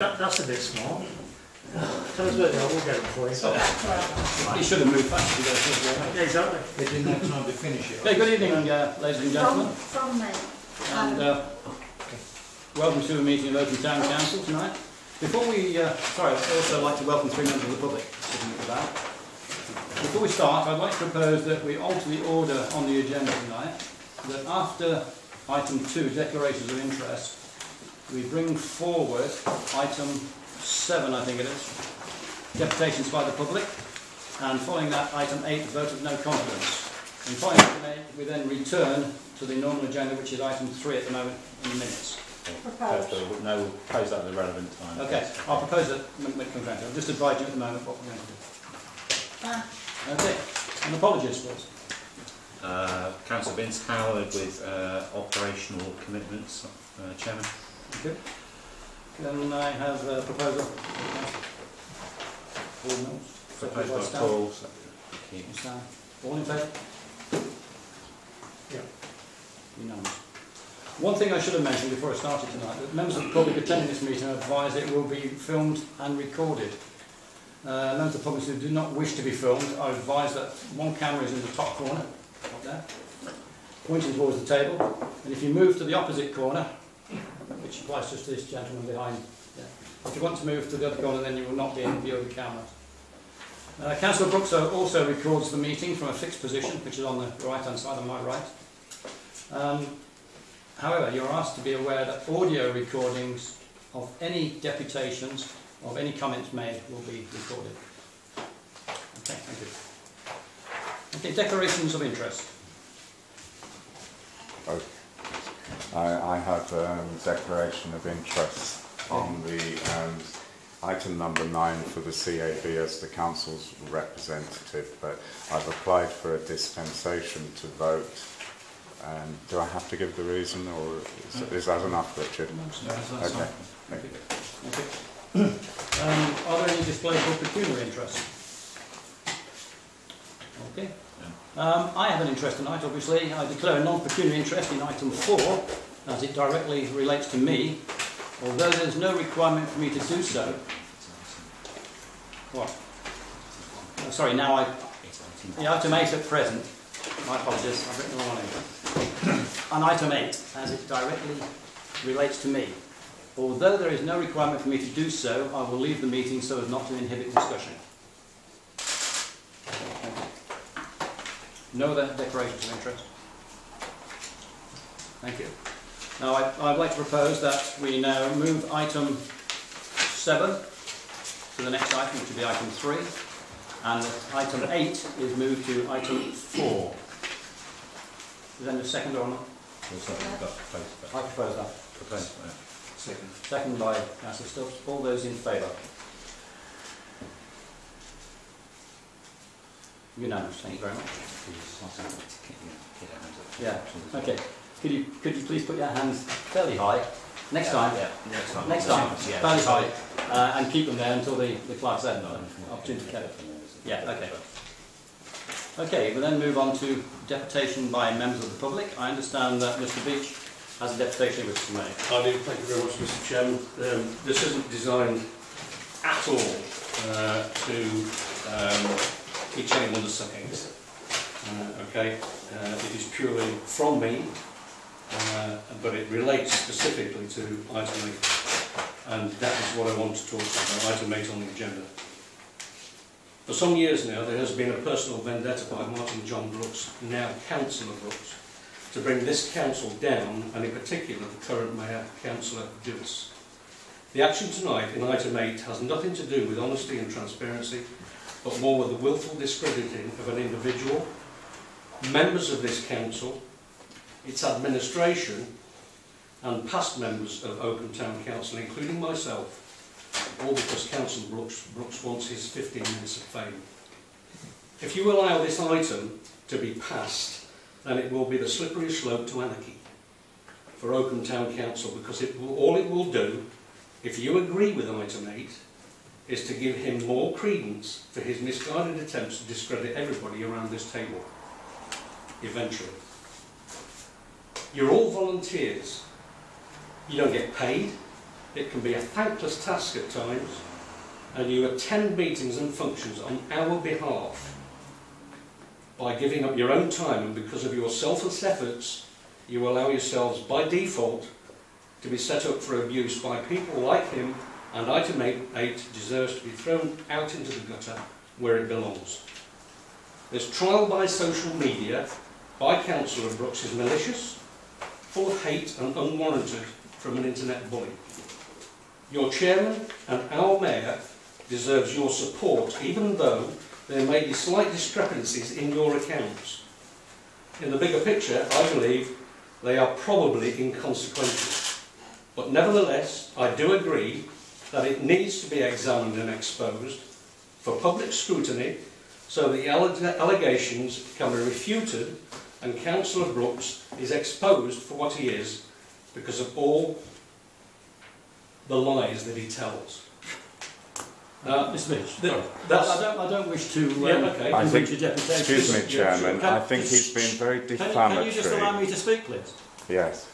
That's a bit small. Tell us what, we'll get it for you. You should have moved fast. Yeah, exactly. They didn't have time to finish it. Okay, good evening, ladies and gentlemen. From me. And welcome to a meeting of Oakham Town Council tonight. Before we, I'd also like to welcome 3 members of the public sitting at the back. Before we start, I'd like to propose that we alter the order on the agenda tonight, that after item 2, declarations of interest, we bring forward item 7, I think it is, deputations by the public, and following that, item 8, vote of no confidence. And following item 8, we then return to the normal agenda, which is item 3 at the moment in the minutes. No, we'll propose that at the relevant time. Okay, I'll propose that when it comes round to it. I'll just advise you at the moment what we're going to do. Okay, and apologies, please. Councillor Vince Howard with operational commitments, Chairman. Good. Can I have a proposal? Paul Mills. Proposed by Paul. Stan. All in favour? Yeah. Unanimous. One thing I should have mentioned before I started tonight, that members of the public attending this meeting are advised it will be filmed and recorded. Members of the public who do not wish to be filmed are advised that one camera is in the top corner, up there, pointing towards the table, and if you move to the opposite corner, which applies just to this gentleman behind, if you want to move to the other corner, then you will not be in view of the cameras. Councillor Brooks also records the meeting from a fixed position, which is on the right-hand side on my right. However, you're asked to be aware that audio recordings of any deputations, of any comments made, will be recorded. Okay, thank you. Okay, declarations of interest. Okay. I have a declaration of interest on the item number 9 for the CAB as the council's representative, but I've applied for a dispensation to vote. Do I have to give the reason, or is that enough, Richard? No, that's okay. Thank you. Okay. Are there any displays of pecuniary interest? Okay. I have an interest tonight, obviously. I declare a non-pecuniary interest in item 4, as it directly relates to me, although there's no requirement for me to do so. What? Oh, sorry, now item 8 at present. My apologies, I've written the wrong one. On item 8, as it directly relates to me, although there is no requirement for me to do so, I will leave the meeting so as not to inhibit discussion. No other declarations of interest? Thank you. Now I'd like to propose that we now move item 7 to the next item, which will be item 3, and item 8 is moved to item 4. Is there a second or not? I propose that. Second. Second by Councillor Stubbs. All those in favour? Unanimous. Thank you very much. Yeah. Okay. Could you please put your hands fairly high next time? Yeah. Next time. Fairly high, and keep them there until the clerk said no. Opportunity to get it. Yeah. Okay. Okay. We'll then move on to deputation by members of the public. I understand that Mr. Beach has a deputation with us to make. I do. Thank you very much, Mr. Chairman. This isn't designed at all to teach anyone to suck eggs. Okay, it is purely from me, but it relates specifically to item 8, and that is what I want to talk about, item 8 on the agenda. For some years now, there has been a personal vendetta by Martin John Brooks, now Councillor Brooks, to bring this council down, and in particular the current Mayor, Councillor Dewis. The action tonight in item 8 has nothing to do with honesty and transparency, but more with the willful discrediting of an individual, members of this council, its administration, and past members of Oakham Town Council, including myself, all because Councillor Brooks wants his 15 minutes of fame. If you allow this item to be passed, then it will be the slippery slope to anarchy for Oakham Town Council, because all it will do, if you agree with item 8, is to give him more credence for his misguided attempts to discredit everybody around this table, eventually. You're all volunteers. You don't get paid. it can be a thankless task at times, and you attend meetings and functions on our behalf by giving up your own time, and because of your selfless efforts, you allow yourselves by default to be set up for abuse by people like him, and item 8 deserves to be thrown out into the gutter where it belongs. This trial by social media by Councillor Brooks is malicious, full of hate and unwarranted from an internet bully. Your chairman and our mayor deserves your support, even though there may be slight discrepancies in your accounts. In the bigger picture, I believe they are probably inconsequential. But nevertheless, I do agree that it needs to be examined and exposed for public scrutiny so the allegations can be refuted and Councillor Brooks is exposed for what he is because of all the lies that he tells. Mr. Beach, I don't wish to I think, your deputation. excuse me, Chairman, I think he's been very defamatory. Can you just allow me to speak, please? Yes.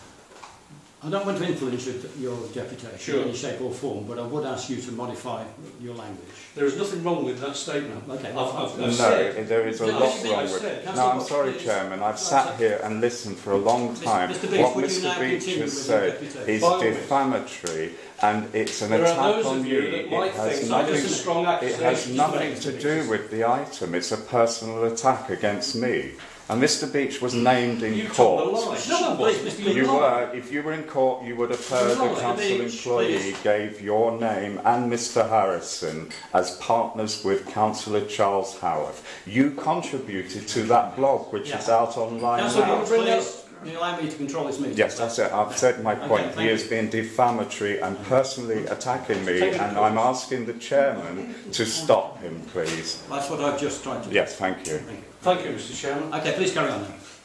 I don't want to influence your deputation in any shape or form, but I would ask you to modify your language. There is nothing wrong with that statement. Okay. No, there is a lot wrong with it. No, I'm sorry, Chairman. I've sat here and listened for a long time. Mr. Beach, what would you now Mr. Beach continue has with said your is deputation? defamatory, and it's an There are attack those on of you. you that might It has think that is a nothing. strong It accusation has to nothing make. to do with the item. It's a personal attack against me. And Mr. Beach was named in You court. told the lie. No, please, Mr. Beach. You were, if you were in court, you would have heard No, the council Beach, employee please. gave your name and Mr. Harrison as partners with Councillor Charles Howarth. You contributed to that blog, which is out online Councillor now. Brooks, please, can you allow me to control this meeting? Yes, that's it. I've said my point. Okay, He thank has you. been defamatory and personally attacking me, Take it, and I'm asking the chairman to stop him, please. That's what I've just tried to do. Yes, thank you. Thank you, Mr. Chairman. Okay, please carry on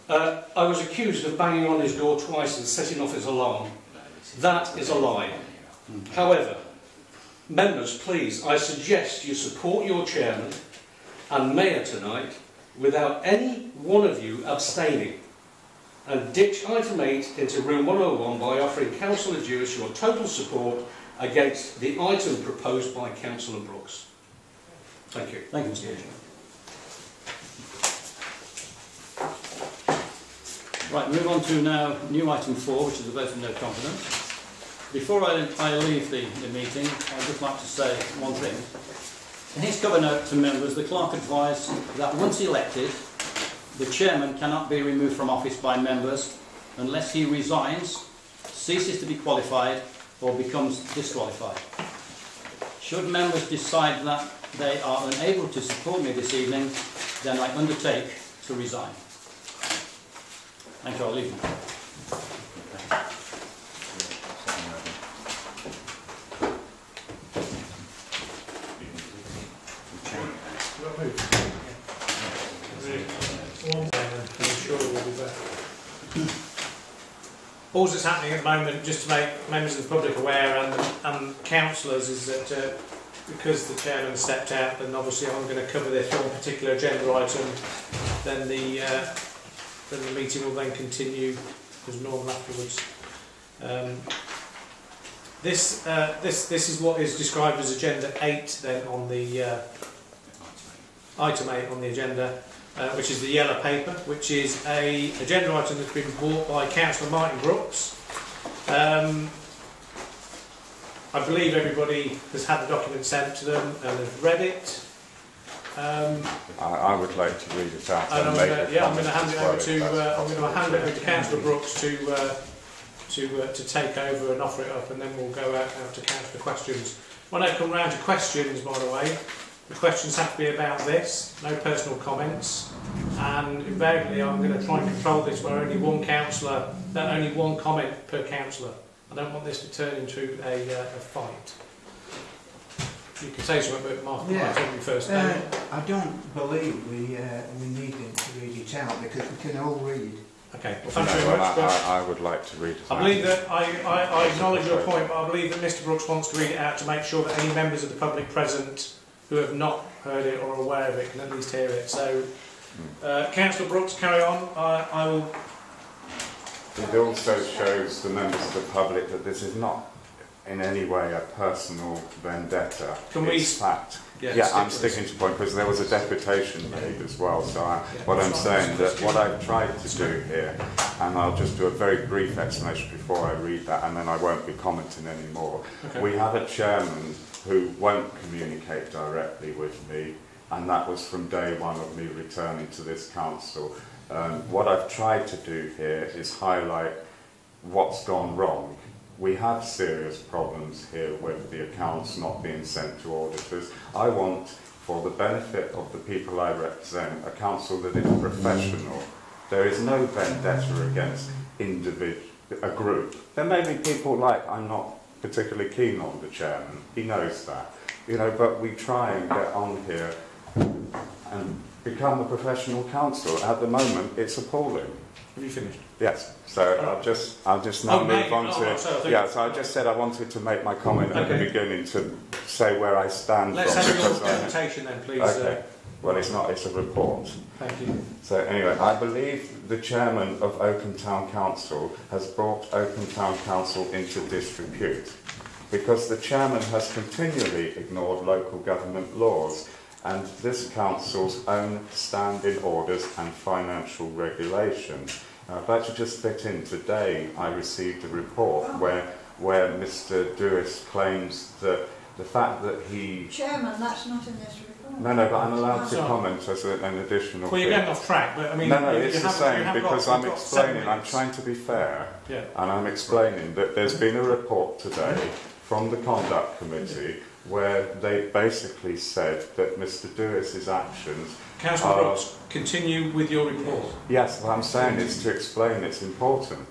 then. I was accused of banging on his door twice and setting off his alarm. That is a lie. However, members, please, I suggest you support your chairman and mayor tonight without any one of you abstaining, and ditch item 8 into room 101 by offering Councillor Jewis your total support against the item proposed by Councillor Brooks. Thank you. Thank you, Mr. Beach. Right, move on to now new item 4, which is a vote of no confidence. Before I leave the meeting, I'd just like to say one thing. In his cover note to members, the clerk advised that once elected, the chairman cannot be removed from office by members unless he resigns, ceases to be qualified, or becomes disqualified. Should members decide that they are unable to support me this evening, then I undertake to resign. Thank you, I'll leave you. All that's happening at the moment, just to make members of the public aware and councillors, is that because the chairman stepped out, then obviously I'm going to cover this one particular agenda item. Then the meeting will then continue as normal afterwards. This is what is described as agenda 8 then on the item 8 on the agenda, which is the yellow paper, which is a agenda item that's been brought by Councillor Martin Brooks. I believe everybody has had the document sent to them and have read it. I would like to read it out. And and I'm make going to a hand it comment over as to well, I'm going to hand it over to Councillor Brooks to take over and offer it up, and then we'll go out to Councillor questions. When I come round to questions, by the way, the questions have to be about this, no personal comments, and invariably I'm going to try and control this where only one councillor, only one comment per councillor. I don't want this to turn into a fight. You can say something about Mark. Yeah. First. I don't believe we need him to read it out because we can all read. Okay, well, No, thank you very much. I would like to read it I out. believe that I acknowledge your point, but I believe that Mr. Brooks wants to read it out to make sure that any members of the public present who have not heard it or are aware of it can at least hear it. So, Councillor Brooks, carry on. I will. It also shows the members of the public that this is not in any way a personal vendetta. Can we... It's fact. Yeah, Yeah, I'm sticking to point because there was a deputation made as well. So what I'm saying that what I've tried to do here, and I'll just do a very brief explanation before I read that, and then I won't be commenting anymore. Okay. We have a chairman who won't communicate directly with me, and that was from day one of me returning to this council. What I've tried to do here is highlight what's gone wrong. We have serious problems here with the accounts not being sent to auditors. I want, for the benefit of the people I represent, a council that is professional. There is no vendetta against a group. There may be people like I'm not particularly keen on the chairman. He knows that, you know. But we try and get on here and become a professional council. At the moment, it's appalling. Have you finished? Yes. So I'll just now move on to. So I just said I wanted to make my comment at the beginning to say where I stand. Let's from, have your because presentation then, please. Okay. Well, it's not. It's a report. Thank you. So anyway, I believe the chairman of Oakham Town Council has brought Oakham Town Council into disrepute because the chairman has continually ignored local government laws and this council's own standing orders and financial regulations. I'd like to just fit in. Today I received a report where Mr. Dewis claims that the fact that he... Chairman, that's not in this report. No, but I'm allowed to comment as an additional Well, you're thing. getting off track, but I mean... No, it's the same because I'm explaining, I'm 7 minutes. trying to be fair, Yeah. and I'm explaining that there's been a report today from the Conduct Committee where they basically said that Mr. Dewis's actions... Councillor Brooks, continue with your report. Yes, what I'm saying is to explain it's important.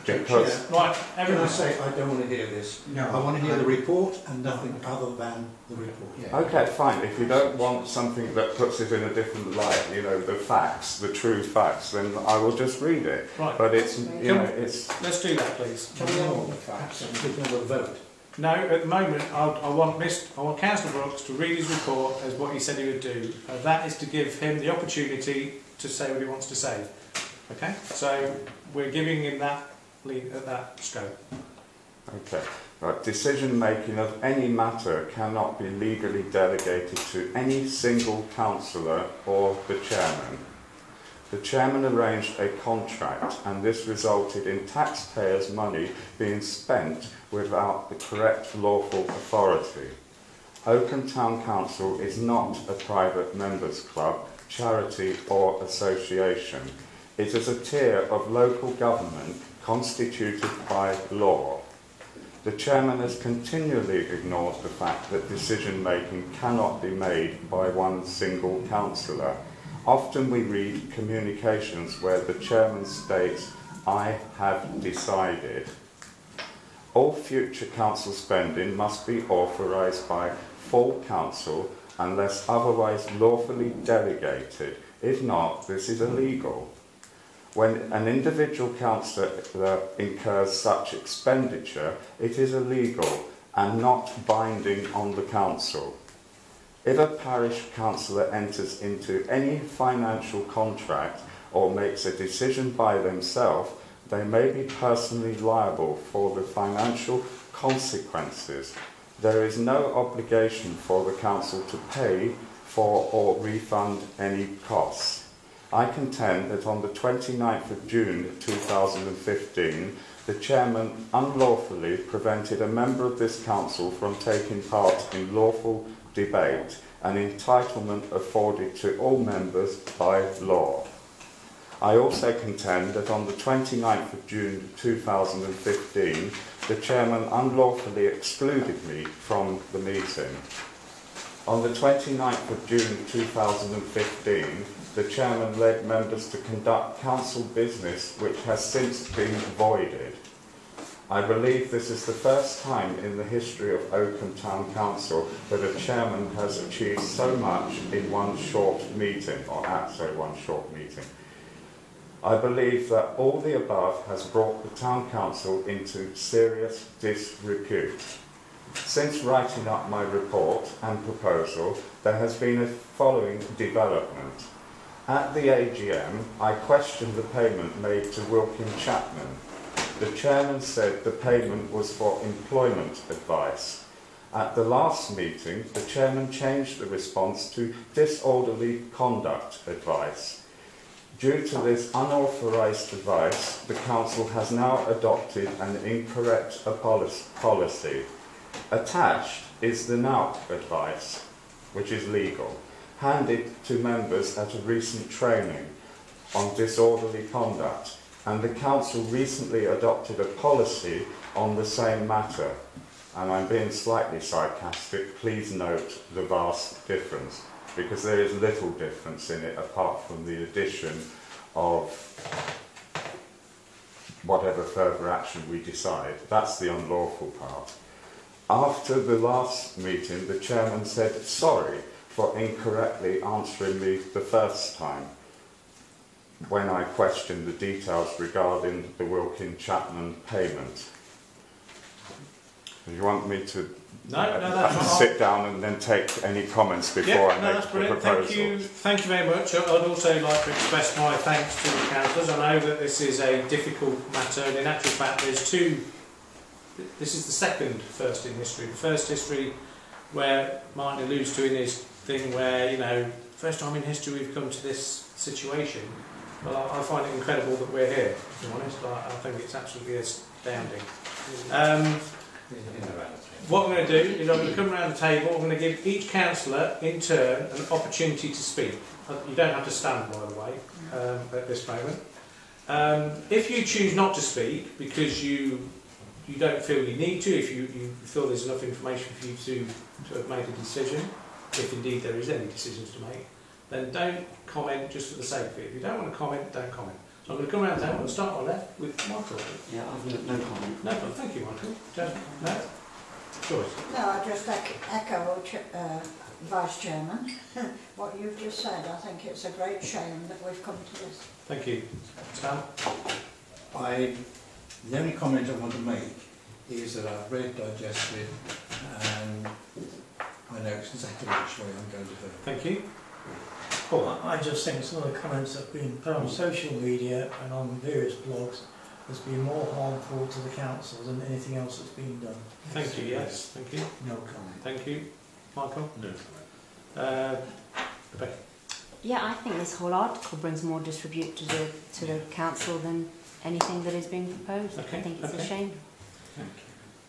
Because... Right, Can I everyone say I don't want to hear this? No. I want to hear the report and nothing other than the report. Yeah. Okay, fine. If you don't want something that puts it in a different light, you know, the facts, the true facts, then I will just read it. Right. But it's, you know, it's... Let's do that, please. Can we know the facts and we can have a vote? No, at the moment, I want Councillor Brooks to read his report as what he said he would do. That is to give him the opportunity to say what he wants to say. Okay? So we're giving him that scope. Okay. Right. Decision making of any matter cannot be legally delegated to any single councillor or the chairman. The chairman arranged a contract and this resulted in taxpayers' money being spent without the correct lawful authority. Oakham Town Council is not a private members club, charity or association. It is a tier of local government constituted by law. The chairman has continually ignored the fact that decision making cannot be made by one single councillor. Often we read communications where the chairman states, "I have decided." All future council spending must be authorised by full council unless otherwise lawfully delegated. If not, this is illegal. When an individual councillor incurs such expenditure, it is illegal and not binding on the council. If a parish councillor enters into any financial contract or makes a decision by themselves, they may be personally liable for the financial consequences. There is no obligation for the council to pay for or refund any costs. I contend that on the 29th of June 2015, the chairman unlawfully prevented a member of this council from taking part in lawful debate, an entitlement afforded to all members by law. I also contend that on the 29th of June 2015, the chairman unlawfully excluded me from the meeting. On the 29th of June 2015, the chairman led members to conduct council business which has since been voided. I believe this is the first time in the history of Oakham Town Council that a chairman has achieved so much in one short meeting, or at so one short meeting. I believe that all the above has brought the Town Council into serious disrepute. Since writing up my report and proposal, there has been a following development. At the AGM, I questioned the payment made to Wilkin Chapman. The chairman said the payment was for employment advice. At the last meeting, the chairman changed the response to disorderly conduct advice. Due to this unauthorised advice, the council has now adopted an incorrect policy. Attached is the now advice, which is legal, handed to members at a recent training on disorderly conduct, and the council recently adopted a policy on the same matter. And I'm being slightly sarcastic, please note the vast difference, because there is little difference in it apart from the addition of whatever further action we decide. That's the unlawful part. After the last meeting, the chairman said sorry for incorrectly answering me the first time when I questioned the details regarding the Wilkin-Chapman payment. Do you want me to sit down and then take any comments before I make the proposal? Thank you very much. I'd also like to express my thanks to the councillors. I know that this is a difficult matter, and in actual fact there's two. This is the second first in history. The first history where Martin alludes to in his thing where, you know, first time in history we've come to this situation. Well, I find it incredible that we're here, to be honest. I think it's absolutely astounding. What I'm going to do is I'm going to come around the table, I'm going to give each councillor in turn an opportunity to speak. You don't have to stand, by the way, at this moment. If you choose not to speak because you don't feel you need to, if you feel there's enough information for you to have made a decision, if indeed there is any decisions to make, then don't comment just for the sake of it. If you don't want to comment, don't comment. So I'm going to come around the table and start on my left with Michael. Yeah, I've no comment. No comment. Thank you, Michael. Jasmine? No? Joyce? No, I just echo Vice Chairman what you've just said. I think it's a great shame that we've come to this. Thank you. Sam? The only comment I want to make is that I've read, digested, and I know exactly which way I'm going to vote. Thank you. Well, I just think some of the comments that have been put on social media and on various blogs has been more harmful to the council than anything else that's been done. Thank you, yes. Thank you. No comment. Thank you. Michael? No. Rebecca? Yeah, I think this whole article brings more disrepute to the council than anything that is being proposed. Okay. I think it's a shame.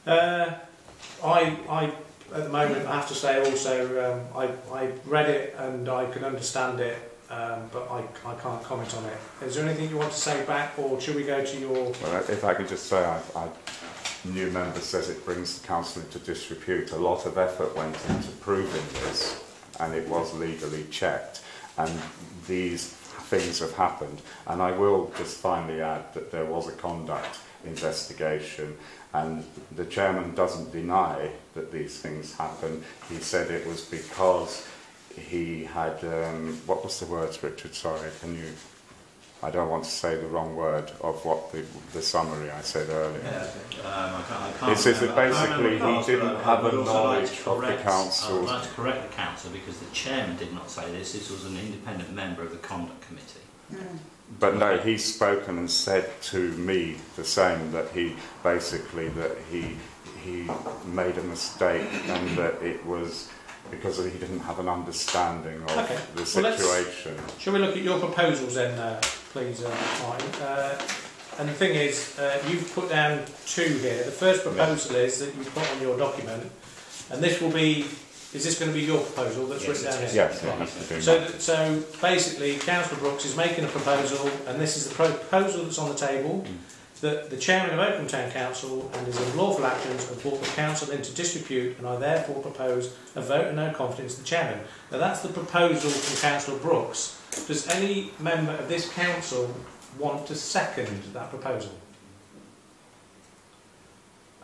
I at the moment I have to say also I read it and I can understand it, but I can't comment on it. Is there anything you want to say back, or should we go to your... Well, if I could just say, new member says it brings the council into disrepute. A lot of effort went into proving this, and it was legally checked, and these things have happened. And I will just finally add that there was a conduct investigation, and the chairman doesn't deny that these things happened. He said it was because he had, what was the words, Richard? Sorry, can you... I don't want to say the wrong word of what the summary I said earlier. I can't It says that basically he didn't have a knowledge of the I'd council. like to correct the council because the chairman did not say this. This was an independent member of the conduct committee. But no, he's spoken and said to me the same, that he basically, that he made a mistake and that it was because he didn't have an understanding of the situation. Shall we look at your proposals then, please, Martin? And the thing is, you've put down two here. The first proposal is that you put on your document, and this will be... Is this going to be your proposal that's written down here? Yes, it has to do So basically, Councillor Brooks is making a proposal, and this is the proposal that's on the table, that the chairman of Oakham Town Council and his unlawful actions have brought the council into disrepute, and I therefore propose a vote of no confidence in the chairman. Now that's the proposal from Councillor Brooks. Does any member of this council want to second that proposal?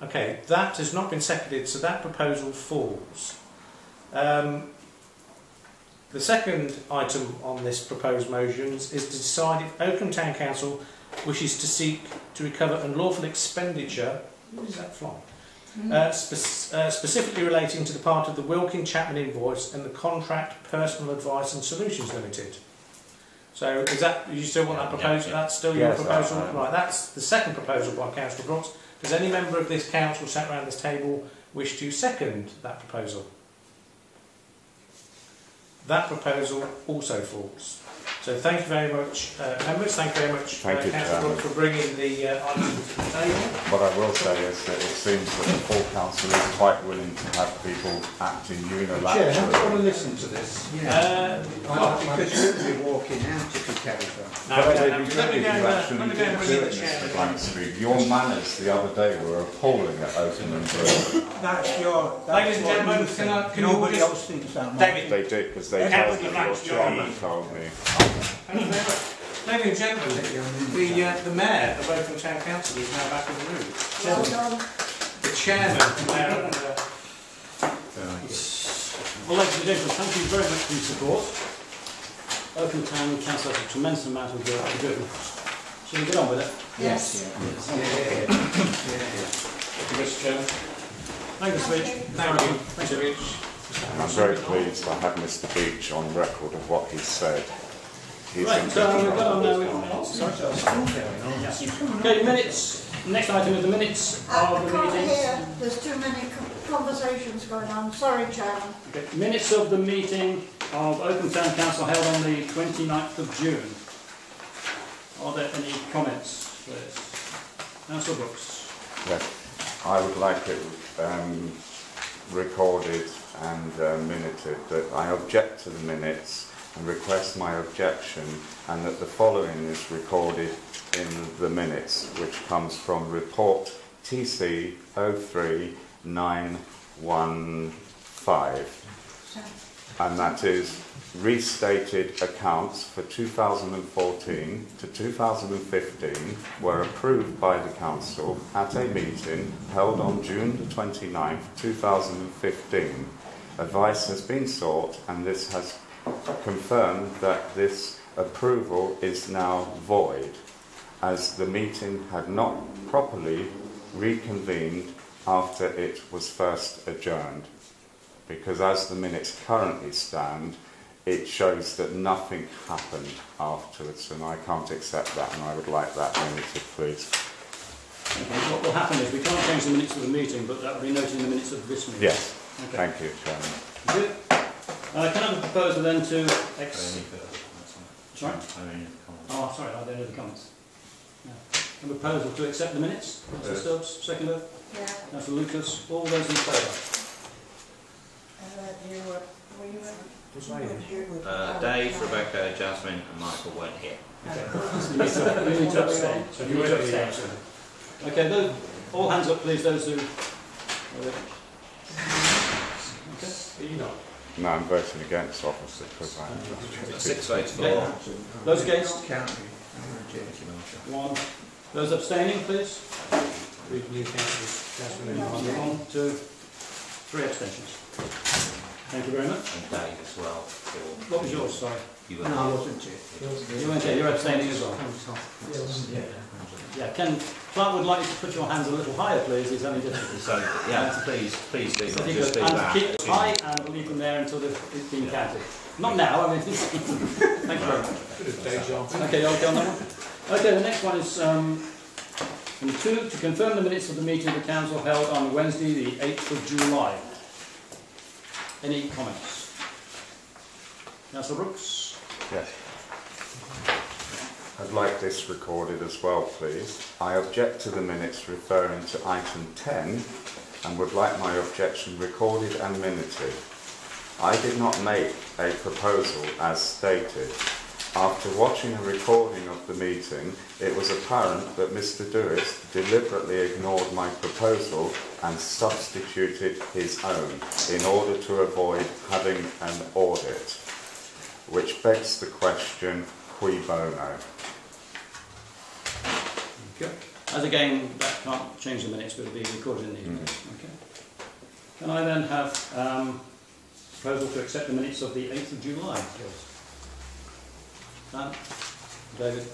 Okay, that has not been seconded, so that proposal falls. The second item on this proposed motions is to decide if Oakham Town Council wishes to seek to recover unlawful expenditure. What is that from? Specifically relating to the part of the Wilkin-Chapman invoice and the contract Personal Advice and Solutions Limited. So is that, you still want that proposal? Yeah. That's still your Yes, proposal? I- Right, that's the second proposal by Councillor Brooks. Does any member of this council sat around this table wish to second that proposal? That proposal also falls. So thank you very much, members. Thank you very much, Thank you, Councillor Brooks, for bringing the item to the table. What I will say is that it seems that the full council is quite willing to have people acting Chair, unilaterally. how do you want to listen to this? Because you'll be walking out if you carry on. No, But we don't they'd have be to. good if you Let actually me go did and do bring it, the Mr. chair. Blanksby. Your manners the other day were appalling at Oakham and Brew. That's your... Ladies and gentlemen, can you all Nobody just... else thinks that. David. They did, because they Yeah, told me, but your that's your chairman honour. told me. Thank you very much. Ladies and gentlemen, the Mayor of Oakham Town Council is now back in the room. Well done. The Chairman, Mayor, and Well, ladies and gentlemen, thank you very much for your support. Oakham Town Council has a tremendous amount of work to do. Shall we get on with it? Yes. Thank you, Mr. Chairman. Thank you, Mr. Beach. thank you. Thank you, Rich. And I'm very pleased I have Mr. Beach on record of what he said. He's Right, so we've got on now with minutes. Okay, minutes. Next item is the minutes I of the can't meetings. hear, there's too many conversations going on. Sorry, Chairman. Okay, minutes of the meeting of Oakham Town Council held on the 29th of June. Are there any comments, please? Councillor Brooks. Yes, I would like it recorded and minuted that I object to the minutes and request my objection, and that the following is recorded in the minutes, which comes from report TC 03915, and that is restated accounts for 2014 to 2015 were approved by the council at a meeting held on June the 29th 2015. Advice has been sought, and this has confirmed that this approval is now void, as the meeting had not properly reconvened after it was first adjourned. Because as the minutes currently stand, it shows that nothing happened afterwards, and I can't accept that, and I would like that minuted, please. Okay, what will happen is we can't change the minutes of the meeting, but that will be noted in the minutes of this meeting. Yes, Okay. thank you, Chairman. Good. Can I have a proposal then to Sorry? Oh, sorry, I don't know the comments. No. A proposal to accept the minutes. Councillor Stubbs, seconder. Yeah. Councillor Lucas. All those in favour? Were you Dave, Rebecca, Jasmine and Michael weren't here. You need to abstain. So you need to abstain. Okay, those, all hands up please, those who... Okay. Are you not? No, I'm voting against, officer, because I... 6 votes for. Okay. Those against? County. One. Those abstaining, please. Read new councillors, Jasmine and One, Michael. 1, 2, 3 abstentions. Thank you very much. And Dave as well. For, What was yours, sorry? you were No, I wasn't it. You weren't here, you're abstaining as well. Yeah, Ken, Clark would like you to put your hands a little higher, please, it's only difficult. So, yeah, please do If not you just could, do and that. keep it high and leave them there until it's been counted. Not now, I mean, thank you very much. Bit of deja vu. Okay, okay on that one. Okay, the next one is number 2, to confirm the minutes of the meeting of the council held on Wednesday, the 8th of July. Any comments? Councillor Brooks? Yes. I'd like this recorded as well, please. I object to the minutes referring to item 10 and would like my objection recorded and minuted. I did not make a proposal as stated. After watching a recording of the meeting, it was apparent that Mr. Dewis deliberately ignored my proposal and substituted his own in order to avoid having an audit, which begs the question, cui bono? Okay. As again, that can't change the minutes, but it'll be recorded in the minutes. Okay. Can I then have proposal to accept the minutes of the 8th of July, please? Dan? David?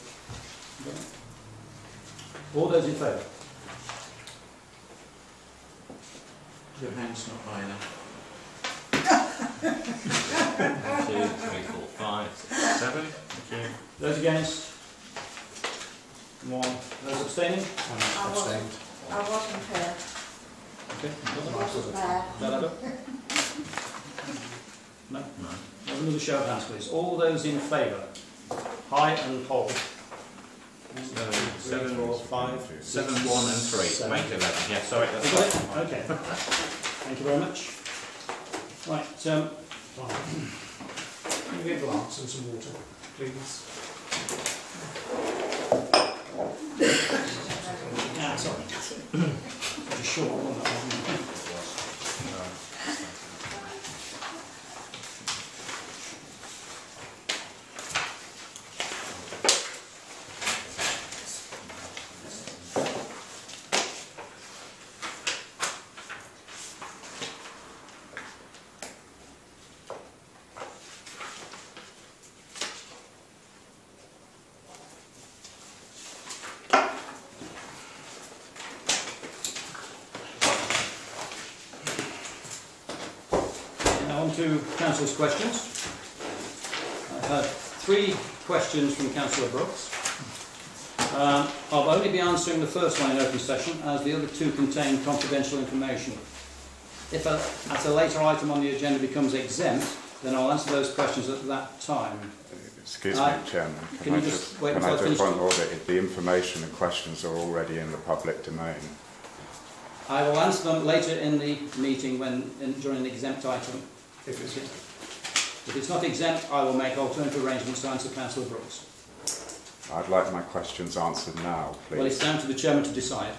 All those in favour? Your hand's not high enough. 1, 2, 3, 4, 5, 6, 7. Thank you. Those against? 1. Those abstaining? I wasn't here. Okay. I wasn't there. Is that up? No? No. Have another show of hands, please. All those in favour? High and hold. 7, 4, 5, 7, 1 and 3. Seven. Make 11. Yeah, sorry. You That's got it? fine. Okay. Thank you very much. Right, Can you get a glass and some water, please? sorry. It's a short one, that wasn't it? On to Councillor's questions. I've had 3 questions from Councillor Brooks. I'll only be answering the first one in open session, as the other 2 contain confidential information. If at a later item on the agenda becomes exempt, then I'll answer those questions at that time. Excuse me, Chairman. Can you just wait can until I I finish? just point order? The information and questions are already in the public domain. I will answer them later in the meeting during the exempt item. If it's not exempt, I will make alternative arrangements to answer Councillor Brooks. I'd like my questions answered now, please. Well, it's down to the Chairman to decide.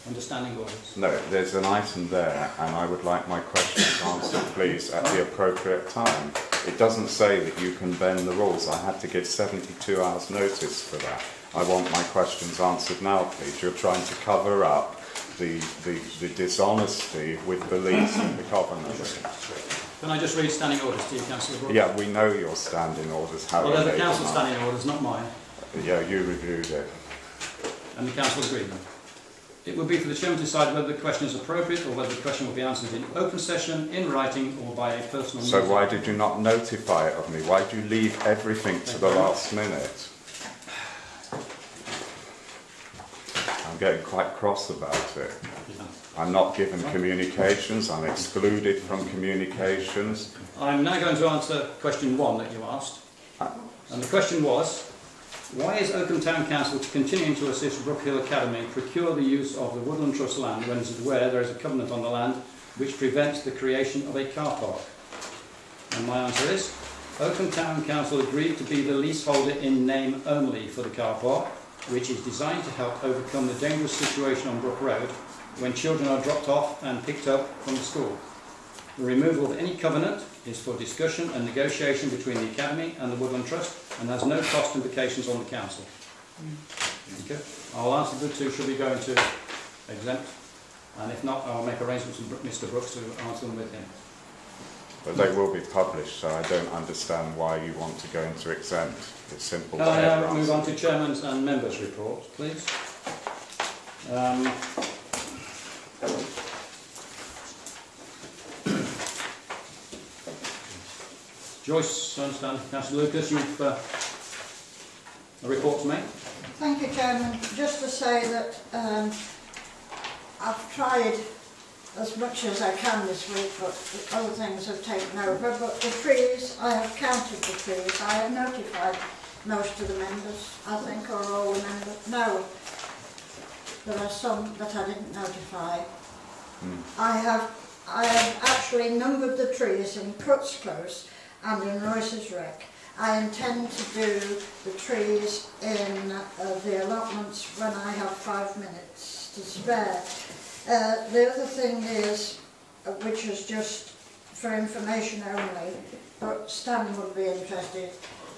Understanding orders. No, there's an item there, and I would like my questions answered, please, at the appropriate time. It doesn't say that you can bend the rules. I had to give 72 hours notice for that. I want my questions answered now, please. You're trying to cover up the dishonesty with beliefs in the covenant. Can I just read standing orders to you, Councillor Brooks? Yeah, we know your standing orders. How Well, they're the they Council's come up. standing orders, not mine. Yeah, you reviewed it. And the Council agreed them. It would be for the Chairman to decide whether the question is appropriate or whether the question will be answered in open session, in writing, or by a personal So meeting. why did you not notify it of me? Why did you leave everything to the last minute? I'm getting quite cross about it. I'm not given communications, I'm excluded from communications. I'm now going to answer question 1 that you asked. And the question was, why is Oakham Town Council continuing to assist Brook Hill Academy procure the use of the Woodland Trust land when it is aware there is a covenant on the land which prevents the creation of a car park? And my answer is, Oakham Town Council agreed to be the leaseholder in name only for the car park, which is designed to help overcome the dangerous situation on Brook Road when children are dropped off and picked up from school. The removal of any covenant is for discussion and negotiation between the Academy and the Woodland Trust and has no cost implications on the Council. Okay. I'll answer the 2 should we go into exempt, and if not, I'll make arrangements with Mr Brooks to answer them with him. But they will be published, so I don't understand why you want to go into exempt. It's simple. Can I now move on to Chairman's and Members' reports, please? Joyce, I understand. Councillor Lucas, you've a report to make? Thank you, Chairman. Just to say that I've tried as much as I can this week, but other things have taken over. But the trees, I have counted the trees. I have notified most of the members, I think, or all the members. No, there are some that I didn't notify. I have actually numbered the trees in Cuts Close and in Royce's Wreck. I intend to do the trees in the allotments when I have 5 minutes to spare. The other thing is, which is just for information only, but Stan would be interested,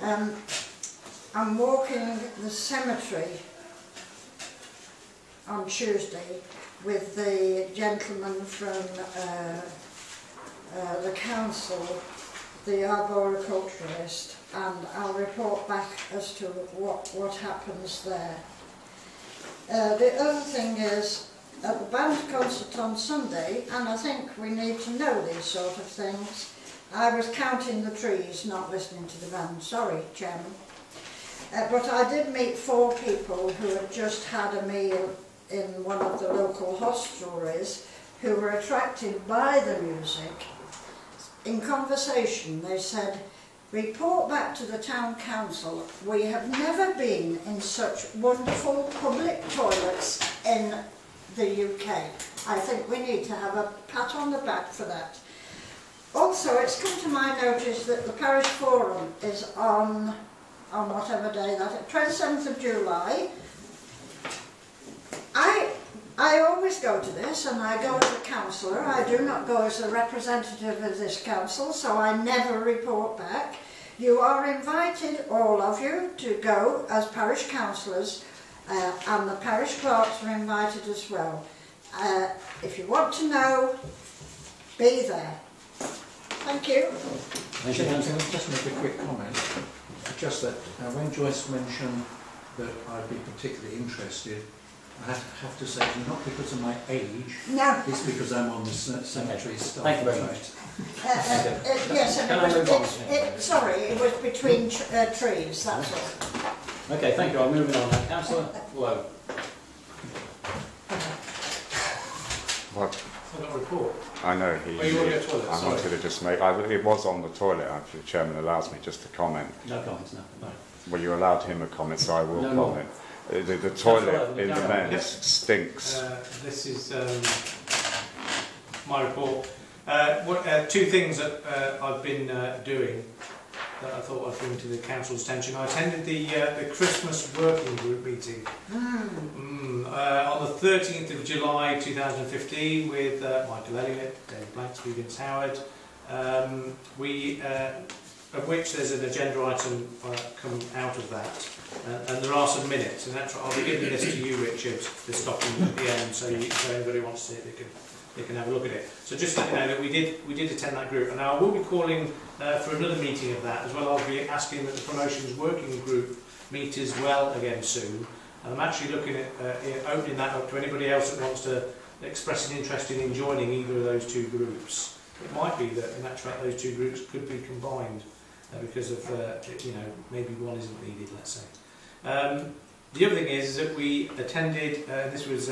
I'm walking the cemetery on Tuesday with the gentleman from the council, the arboriculturalist, and I'll report back as to what happens there. The other thing is, at the band concert on Sunday, and I think we need to know these sort of things, I was counting the trees, not listening to the band. Sorry, Chairman. But I did meet 4 people who had just had a meal in one of the local hostelries who were attracted by the music. In conversation they said, report back to the town council, we have never been in such wonderful public toilets in the UK. I think we need to have a pat on the back for that. Also, it's come to my notice that the parish forum is on whatever day that is, 27th of July. I always go to this, and I go as a councillor. I do not go as a representative of this council, so I never report back. You are invited, all of you, to go as parish councillors, and the parish clerks are invited as well. If you want to know, be there. Thank you. Thank you, Councillor. Just make a quick comment. Just that when Joyce mentioned that I'd be particularly interested, I have to say, it's not because of my age, No. it's because I'm on the cemetery staff. Thank you very much. Yes, and Can I move on? sorry, it was between trees, that's all. Okay, thank you. I'm moving on now. Councillor Lowe. What? I've got a report. I know he. Oh, you want to go to the toilet? I Sorry. wanted to just make. It was on the toilet. If the chairman allows me just to comment. No comments, no. Well, you allowed him a comment, so I will No more. comment. The toilet Councillor, in the carry on. men's stinks. This is my report. 2 things that I've been doing that I thought I'd bring to the council's attention. I attended the Christmas working group meeting on the 13th of July 2015 with Michael Elliott, Dave Blanksby, Vince Howard. Of which there's an agenda item come out of that, and there are some minutes, and that's I'll be giving this to you, Richard, this document at the end, so if anybody wants to see it, they can have a look at it. So just to let you know that we did attend that group, and now I will be calling for another meeting of that as well. I'll be asking that the promotions working group meet as well again soon, and I'm actually looking at opening that up to anybody else that wants to express an interest in joining either of those 2 groups. It might be that in actual fact those 2 groups could be combined. Because of, maybe one isn't needed, let's say. The other thing is that we attended, this was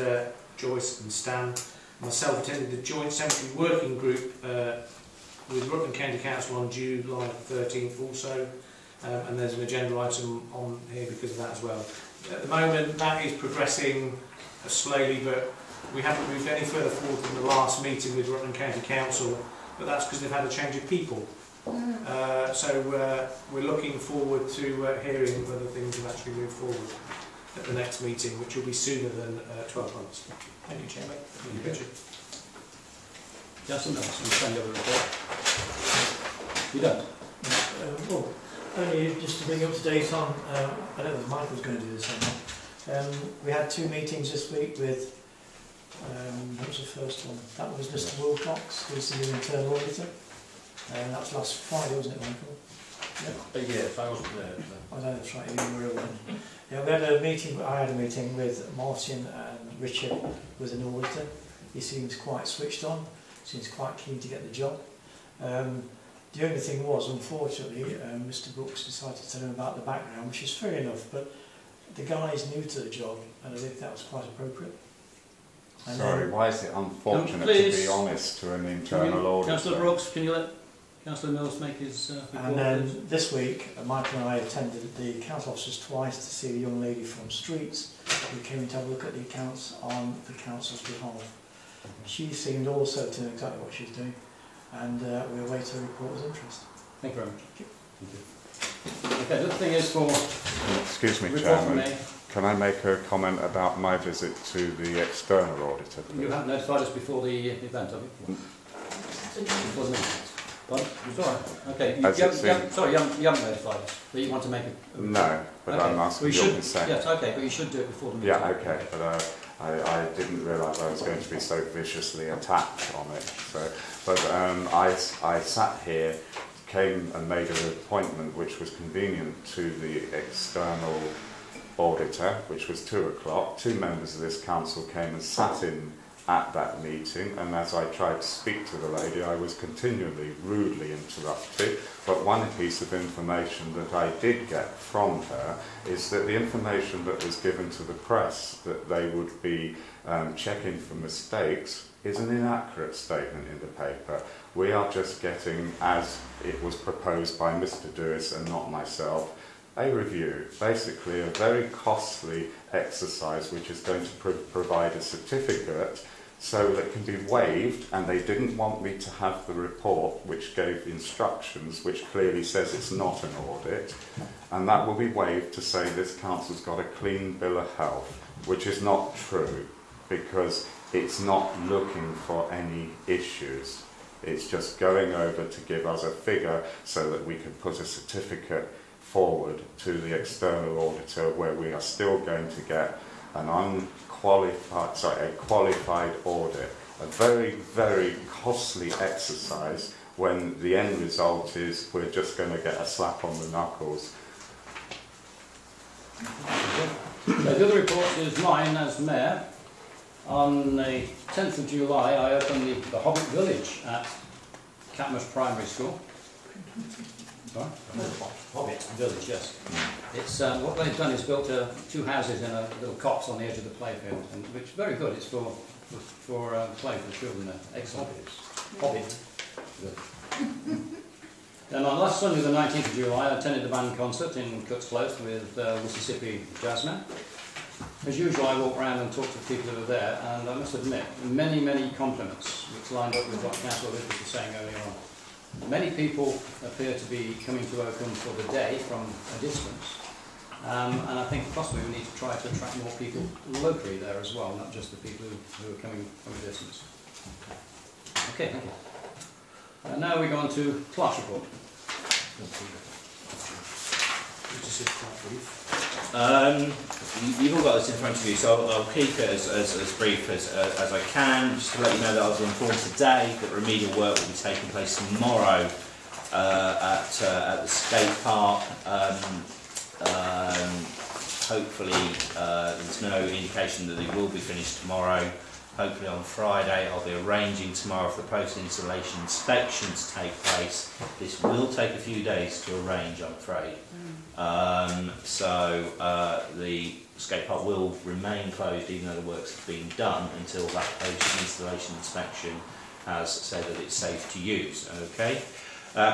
Joyce and Stan, myself attended the Joint Cemetery Working Group with Rutland County Council on July 13th also, and there's an agenda item on here because of that as well. At the moment that is progressing slowly, but we haven't moved any further forward than the last meeting with Rutland County Council, but that's because they've had a change of people. So we're looking forward to hearing whether things have actually moved forward at the next meeting, which will be sooner than 12 months. Thank you, Chairman. Thank you, Richard. Councillor Mills, you send over the report. You don't? Well, only just to bring you up to date on, I don't know if Michael's going to do this or not. We had 2 meetings this week with, what was the first one? That was Mr Wilcox, who's the new internal auditor. That was last Friday, wasn't it, Michael? Yes, I wasn't there. I know, that's right, you were ill. Yeah, we had a meeting, I had a meeting with Martin and Richard, with an auditor. He seems quite switched on, seems quite keen to get the job. The only thing was, unfortunately, Mr Brooks decided to tell him about the background, which is fair enough, but the guy is new to the job, and I think that was quite appropriate. And Sorry, why is it unfortunate to be honest to an internal auditor? Councillor Brooks, can you let Councillor Mills make his report? And then this week, Michael and I attended the council officers twice to see a young lady from Streets who came in to have a look at the accounts on the council's behalf. She seemed also to know exactly what she was doing, and we await her report with interest. Thank you very much. Thank you. Okay, the other thing is for... Excuse me, report from Chairman. me. Can I make a comment about my visit to the external auditor, please? You haven't notified us before the event, have you? Before the meeting. Pardon? Sorry. Okay. You haven't notified us, but you want to make a... No, but okay. I'm asking your consent. Yes, okay, but you should do it before the meeting. Yeah, okay, but I didn't realise I was going to be so viciously attacked on it. So, but I sat here, came and made an appointment which was convenient to the external auditor, which was 2 o'clock. 2 members of this council came and sat in at that meeting, and as I tried to speak to the lady, I was continually rudely interrupted. But one piece of information that I did get from her is that the information that was given to the press, that they would be checking for mistakes, is an inaccurate statement in the paper. We are just getting, as it was proposed by Mr. Dewis and not myself, a review, basically a very costly exercise which is going to provide a certificate so that can be waived, and they didn't want me to have the report which gave instructions which clearly says it's not an audit, and that will be waived to say this council's got a clean bill of health, which is not true, because it's not looking for any issues. It's just going over to give us a figure so that we can put a certificate forward to the external auditor, where we are still going to get an qualified audit. A very, very costly exercise when the end result is we're just going to get a slap on the knuckles. The other report is mine as Mayor. On the 10th of July, I opened the Hobbit Village at Catmos Primary School. Sorry? Hobbit Village, yes. It's what they've done is built two houses in a little copse on the edge of the playfield, and which is very good. It's for play for the children. Excellent. Hobbit. Good. Then on last Sunday, the 19th of July, I attended the band concert in Cuts Close with Mississippi Jazzmen. As usual, I walk around and talk to the people who are there, and I must admit, many, many compliments, which lined up with what Councillor Lucas was saying earlier on. Many people appear to be coming to Oakham for the day from a distance, and I think possibly we need to try to attract more people locally there as well, not just the people who are coming from a distance. Okay, thank you. And now we go on to Clark's report. You've all got this in front of you, so I'll keep it as brief as I can. Just to let you know that I was informed today that remedial work will be taking place tomorrow at the skate park. Hopefully there's no indication that it will be finished tomorrow. Hopefully on Friday I'll be arranging tomorrow for the post-installation inspection to take place. This will take a few days to arrange, I'm afraid. The skate park will remain closed even though the works have been done until that post-installation inspection has said that it's safe to use. Okay.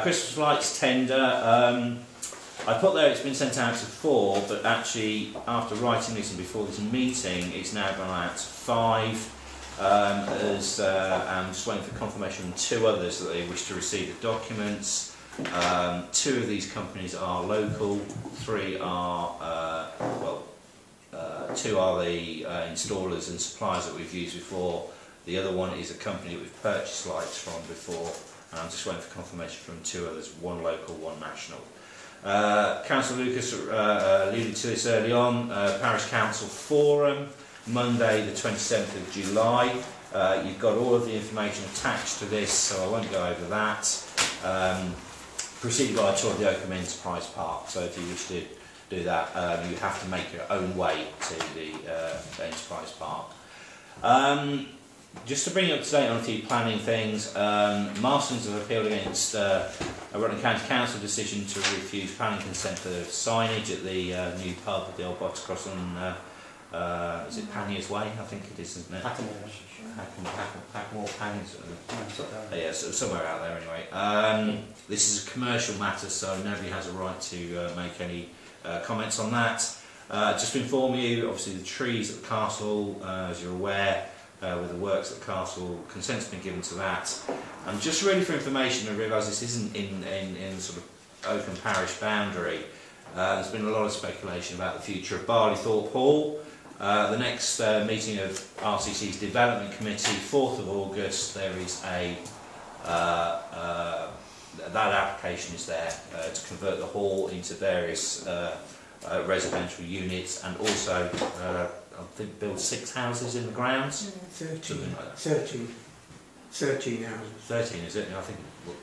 Christmas lights tender. I put there it's been sent out to 4, but actually after writing this and before this meeting it's now gone out to 5. I'm just waiting for confirmation from 2 others that they wish to receive the documents. 2 of these companies are local, 3 are, 2 are the installers and suppliers that we've used before. The other one is a company that we've purchased lights from before, and I'm just waiting for confirmation from 2 others, 1 local, 1 national. Councillor Lucas alluded to this early on, Parish Council Forum, Monday the 27th of July. You've got all of the information attached to this, so I won't go over that. Preceded by a tour of the Oakham Enterprise Park, so if you wish to do that, you have to make your own way to the Enterprise Park. Just to bring you up to date on a few planning things, Marston's have appealed against a Rutland County Council decision to refuse planning consent for signage at the new pub at the old box across on is it Panniers Way? I think it is, isn't it? Hackamore, Panniers. Yeah, so somewhere out there anyway. This is a commercial matter, so nobody has a right to make any comments on that. Just to inform you, obviously the trees at the castle, as you're aware, with the works at the castle, consent's been given to that. And just really for information, I realise this isn't in sort of Oakham parish boundary. There's been a lot of speculation about the future of Barleythorpe Hall. The next meeting of RCC's Development Committee, 4th of August, there is a that application is there to convert the hall into various residential units, and also I think build 6 houses in the grounds. 13 houses. 13 is it? I think.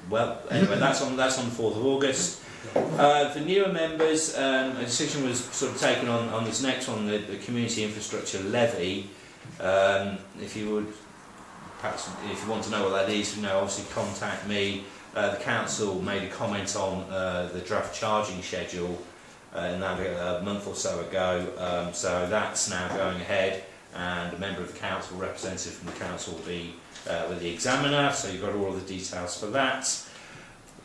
Well, anyway, that's on the 4th of August. For newer members, a decision was sort of taken on this next one, the community infrastructure levy. If you would perhaps if you want to know what that is, obviously contact me. The council made a comment on the draft charging schedule a month or so ago, so that's now going ahead, and a member of the council, representative from the council, will be with the examiner, so you've got all of the details for that.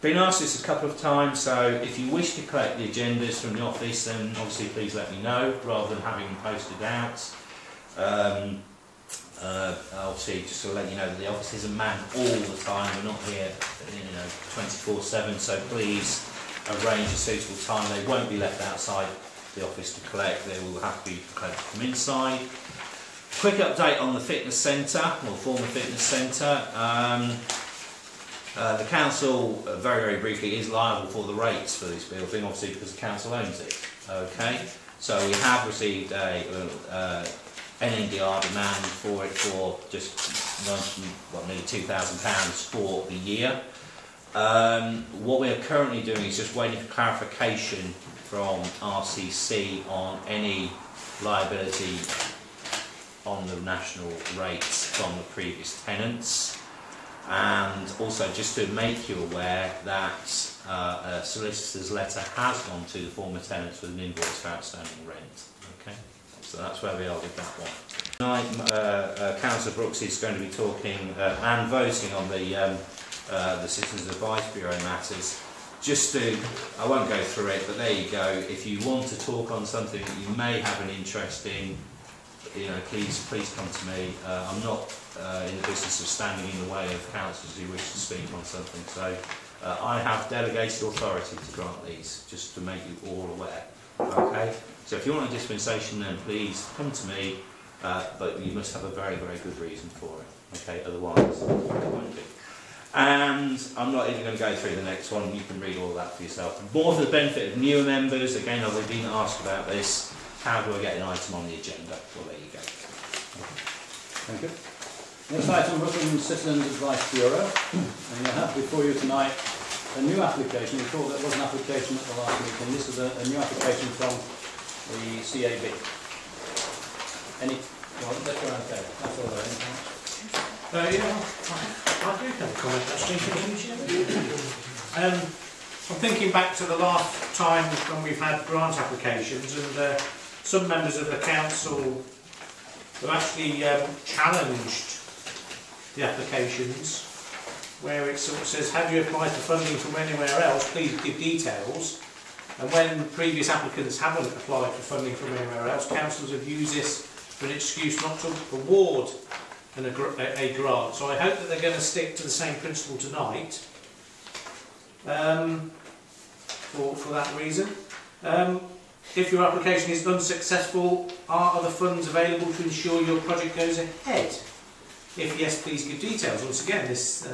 Been asked this a couple of times, so if you wish to collect the agendas from the office, then obviously please let me know, rather than having them posted out. Obviously, just to let you know that the office isn't manned all the time. We're not here, 24/7. So please arrange a suitable time. They won't be left outside the office to collect. They will have to be collected from inside. Quick update on the fitness centre, or former fitness centre. The council, very briefly, is liable for the rates for this building, obviously because the council owns it. Okay, so we have received a NNDR demand for it for just nearly £2,000 for the year. What we are currently doing is just waiting for clarification from RCC on any liability on the national rates from the previous tenants, and also just to make you aware that a solicitor's letter has gone to the former tenants with an invoice for outstanding rent. Okay, so that's where we are with that one. Tonight, Councillor Brooks is going to be talking and voting on the Citizens Advice Bureau matters. I won't go through it, but there you go. If you want to talk on something that you may have an interest in, please come to me. I'm not in the business of standing in the way of councillors who wish to speak on something, so I have delegated authority to grant these, just to make you all aware. Okay, so if you want a dispensation, then please come to me, but you must have a very good reason for it. Okay, otherwise it won't be. And I'm not even going to go through the next one. You can read all that for yourself. More for the benefit of newer members. Again, I've been asked about this. How do I get an item on the agenda? Well, there you go. Thank you. Next item, Oakham Citizens Advice Bureau. And you have before you tonight a new application. We thought there was an application at the last meeting. This is a new application from the CAB. Well, let's go around there. That's all there. I do have a comment actually. I'm thinking back to the last time when we've had grant applications, and some members of the council have actually challenged the applications, where it sort of says, have you applied for funding from anywhere else, please give details. And when previous applicants haven't applied for funding from anywhere else, councils have used this for an excuse not to award a grant. So I hope that they're going to stick to the same principle tonight for that reason. If your application is unsuccessful, are other funds available to ensure your project goes ahead? If yes, please give details. Once again, this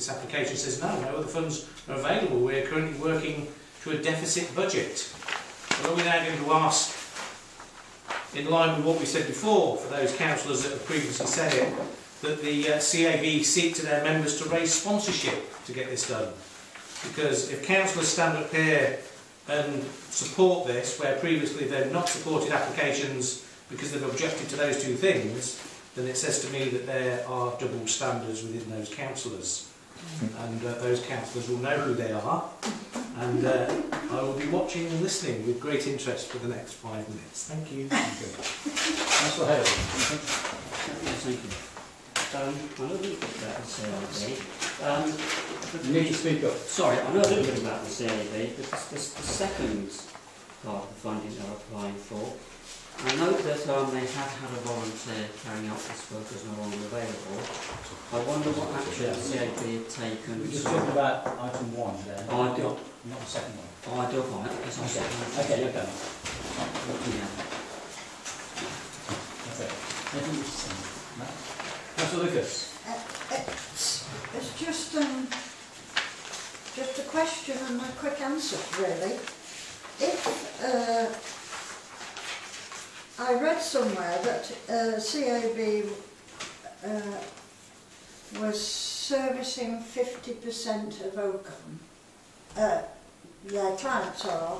application says no other funds are available. We're currently working to a deficit budget. So are we now going to ask, in line with what we said before, for those councillors that have previously said it, that the CAB seek to their members to raise sponsorship to get this done? Because if councillors stand up here and support this, where previously they've not supported applications because they've objected to those two things, then it says to me that there are double standards within those councillors. And those councillors will know who they are, and I will be watching and listening with great interest for the next 5 minutes. Thank you. Councillor Hale. Yes, thank you. I know a little bit about the CAB. You need to speak up. Sorry, I know a little bit about the CAB, but the second part of the funding they're applying for, I note that they have had a volunteer carrying out this work as no longer available. I wonder what action the CAB had taken. We're just talking about item 1 there. I do. Not the second one. Oh, I do on it, because I said Okay, you're done. yeah. That's it. Anything you say? No? Councillor Lucas. It's just a question and a quick answer, really. If I read somewhere that CAB was servicing 50% of Oakham. Their clients are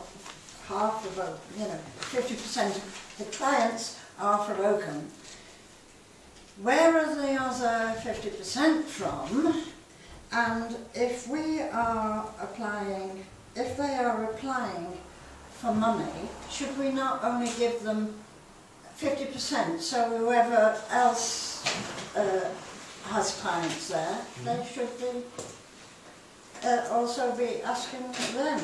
half of Oakham, 50% of the clients are from Oakham. where are the other 50% from? And if we are applying, if they are applying for money, should we not only give them 50%, so whoever else has clients there, they should be also be asking them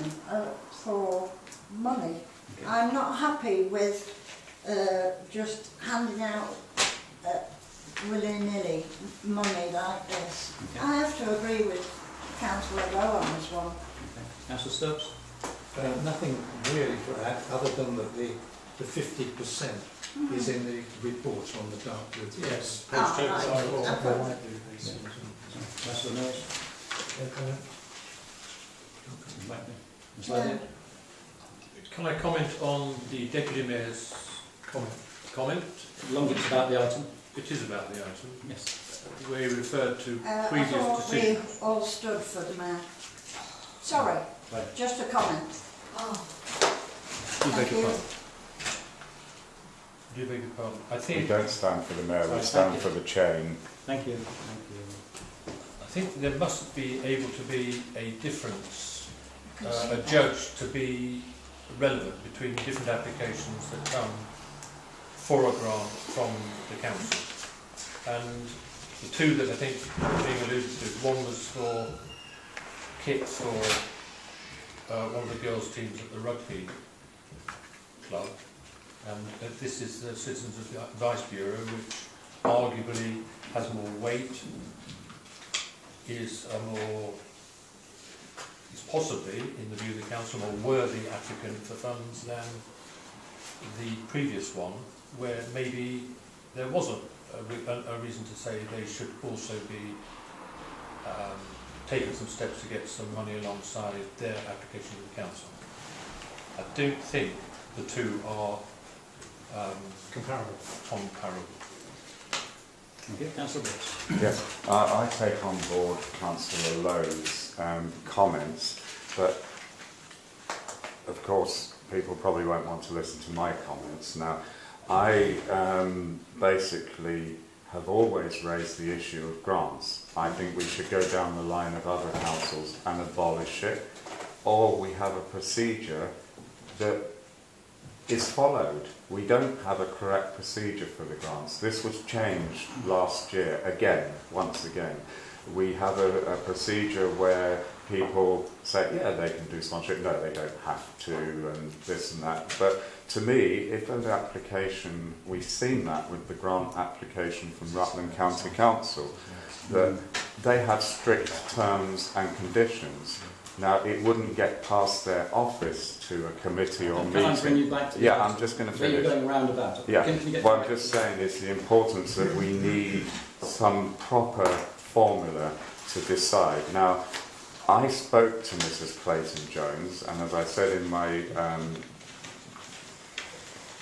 for money. Okay. I'm not happy with just handing out willy-nilly money like this. Okay. I have to agree with Councillor Lowe on this one. Okay. Councillor Stubbs? Nothing really to add, other than that the 50% is in the report on the dark goods. Yes. Ah, Page 2, right. sorry, or- Okay. Councillor Mills? Ms. Lady? Can I comment on the Deputy Mayor's comment? As long as it's about the item. It is about the item. Yes. We referred to I previous thought we decisions. all stood for the mayor. Sorry, Right. just a comment. Do Thank beg your you. pardon. Do beg your pardon. I We think don't stand for the mayor, we Sorry, stand thank for the chain. Thank you. Thank you. I think there must be able to be a difference, a judge to be relevant between the different applications that come for a grant from the council. And the two that I think were being alluded to, one was for kits for one of the girls' teams at the rugby club, and this is the Citizens Advice Bureau, which arguably has more weight, is possibly, in the view of the council, a more worthy applicant for funds than the previous one, where maybe there wasn't a reason to say they should also be taking some steps to get some money alongside their application to the council. I don't think the two are comparable. Thank you. Councillor Brooks? Yes, I take on board Councillor Lowe's comments, but of course people probably won't want to listen to my comments. Now, I basically have always raised the issue of grants. I think we should go down the line of other councils and abolish it, or we have a procedure that is followed. We don't have a correct procedure for the grants. This was changed last year, once again. We have a procedure where people say, yeah, they can do sponsorship. No, they don't have to, and this and that. But to me, if an application, we've seen that with the grant application from Rutland County Council, that they have strict terms and conditions. Now, it wouldn't get past their office to a committee or meeting. Can I bring you back to the Yeah, I'm just going to finish. You're going roundabout. Yeah, Can you get what I'm just saying is the importance that we need some proper formula to decide. Now, I spoke to Mrs. Clayton-Jones, and as I said in my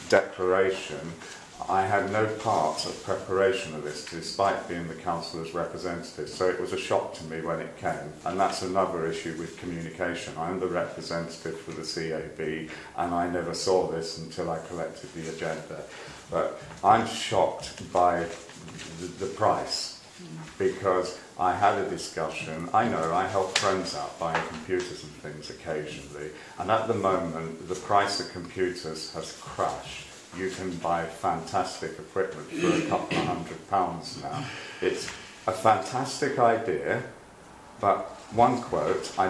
declaration, I had no part of preparation of this, despite being the councillor's representative, so it was a shock to me when it came, and that's another issue with communication. I'm the representative for the CAB, and I never saw this until I collected the agenda. But I'm shocked by the price, because I had a discussion. I know I help friends out buying computers and things occasionally, and at the moment the price of computers has crashed. You can buy fantastic equipment for a couple of £100 now. It's a fantastic idea, but one quote, I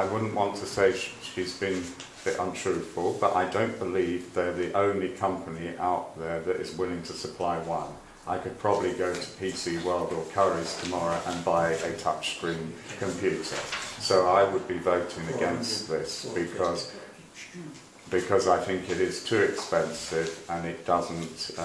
wouldn't want to say she's been a bit untruthful, but I don't believe they're the only company out there that is willing to supply one. I could probably go to PC World or Curry's tomorrow and buy a touchscreen computer. So I would be voting against this because I think it is too expensive, and it doesn't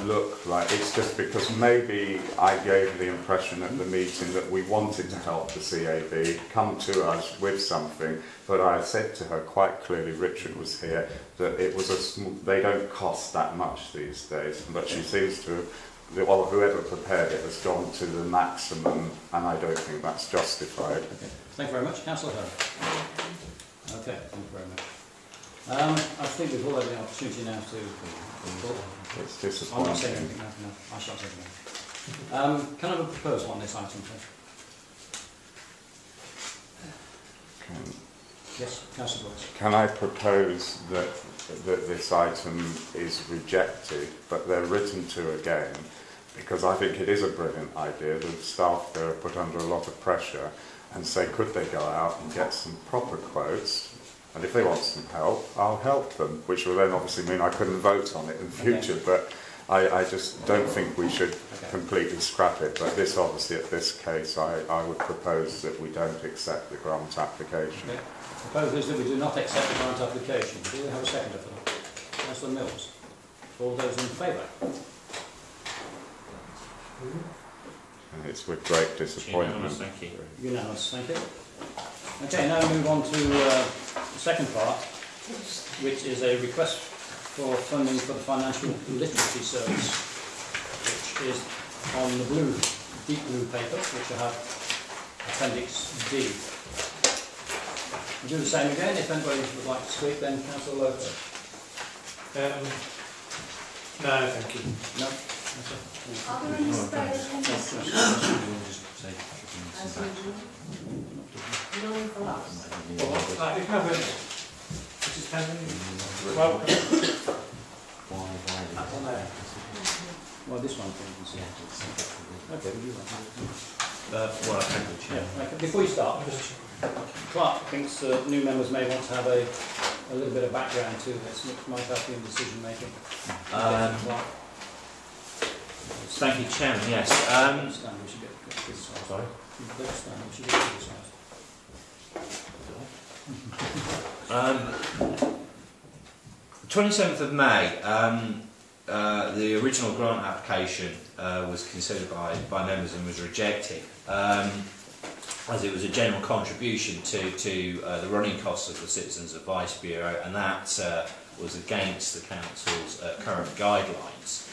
look like, it's just because maybe I gave the impression at the meeting that we wanted to help the CAB come to us with something, but I said to her quite clearly, Richard was here, that it was they don't cost that much these days, but she seems to have, well, whoever prepared it has gone to the maximum, and I don't think that's justified. Okay. Thank you very much. Councillor Hurd. Okay, thank you very much. I think we've all had the opportunity now to talk. It's I'm disappointing. not saying anything, no, I shan't say anything. Can I have a proposal on this item, please? Yes, Councillor Brooks. Can I propose that this item is rejected, but they're written to again, because I think it is a brilliant idea. The staff there are put under a lot of pressure, and say, could they go out and get some proper quotes? And if they want some help, I'll help them, which will then obviously mean I couldn't vote on it in future. Okay. But I just don't think we should completely scrap it. But this, obviously, at this case, I would propose that we don't accept the grant application. Okay. Proposal is that we do not accept the grant application. Do we have a seconder for that? Councillor Mills. All those in favour? And it's with great disappointment. Unanimous, thank you. Unanimous, thank you. Okay, now we move on to the second part, which is a request for funding for the financial literacy service, which is on the blue, deep blue paper, which I have Appendix D. We'll do the same again. If anybody would like to speak, then Councillor Loper. No, thank you. No? Are there any spare appendices? None for us. Right, if nothing, Mrs. Penman, welcome. That's on there. Well, this one, please. Okay, we'll do that. Well, I can do, Chair. Yeah, okay. Before you start, Clark thinks new members may want to have a little bit of background to this, which might help you in decision making. Thank you, Chairman. Yes. We should get criticised. Sorry. We should get criticised. 27th of May, the original grant application was considered by members and was rejected, as it was a general contribution to the running costs of the Citizens Advice Bureau, and that was against the Council's current guidelines.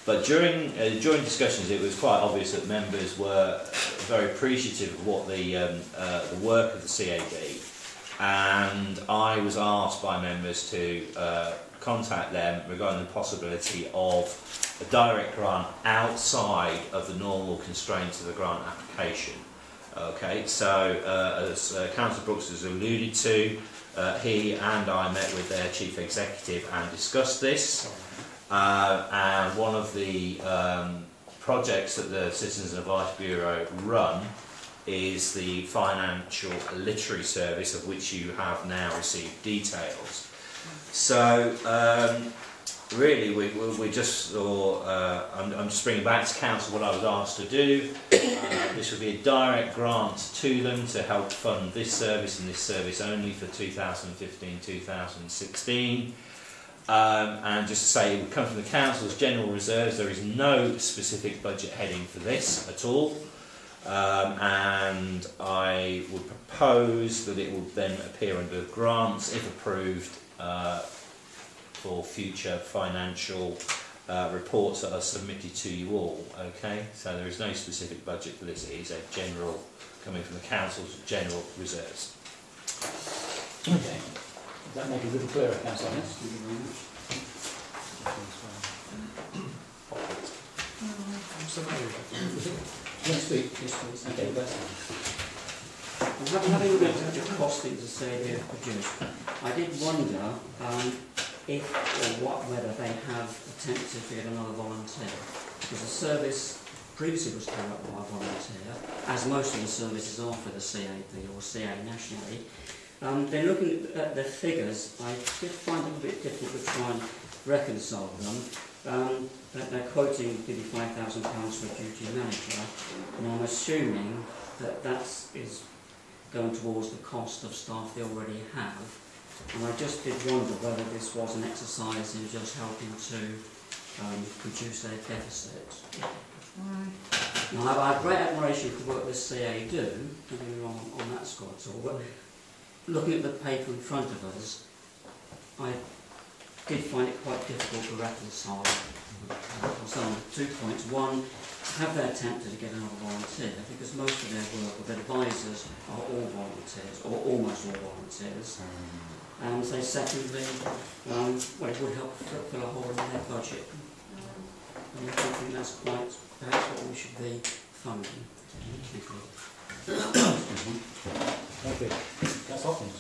But during discussions, it was quite obvious that members were very appreciative of what the work of the CAB, and I was asked by members to contact them regarding the possibility of a direct grant outside of the normal constraints of the grant application. Okay, so as Councillor Brooks has alluded to, he and I met with their Chief Executive and discussed this. And one of the projects that the Citizens Advice Bureau run is the financial literacy service, of which you have now received details. So really we just saw, I'm just bringing back to Council what I was asked to do. This would be a direct grant to them to help fund this service and this service only for 2015-2016. And just to say, it would come from the Council's general reserves. There is no specific budget heading for this at all. And I would propose that it would then appear under grants, if approved, for future financial reports that are submitted to you all. Okay, so there is no specific budget for this. It is a general, coming from the Council's general reserves. Okay. Does that make it a little clearer, Councillor? Yes, thank you very much. Next week. Yes, please. Okay, that's Having looked at the costings the CAB have produced, I did wonder if or whether they have attempted to get another volunteer. Because the service previously was carried out by a volunteer, as most of the services are for the CAB or CA nationally. Then looking at the figures, I did find it a bit difficult to try and reconcile them. They're quoting £55,000 for a duty manager, and I'm assuming that is going towards the cost of staff they already have. And I just did wonder whether this was an exercise in just helping to reduce their deficit. Now, I have great admiration for what the CA do, don't get me wrong on that score at all, but looking at the paper in front of us, I did find it quite difficult to reconcile. So, 2 points. One, have they attempted to get another volunteer? Because most of their work with advisors are all volunteers, or almost all volunteers. And so secondly, well, it would help fill a hole in their budget. And I don't think that's quite perhaps what we should be funding. Thank you. Councillor Hopkins?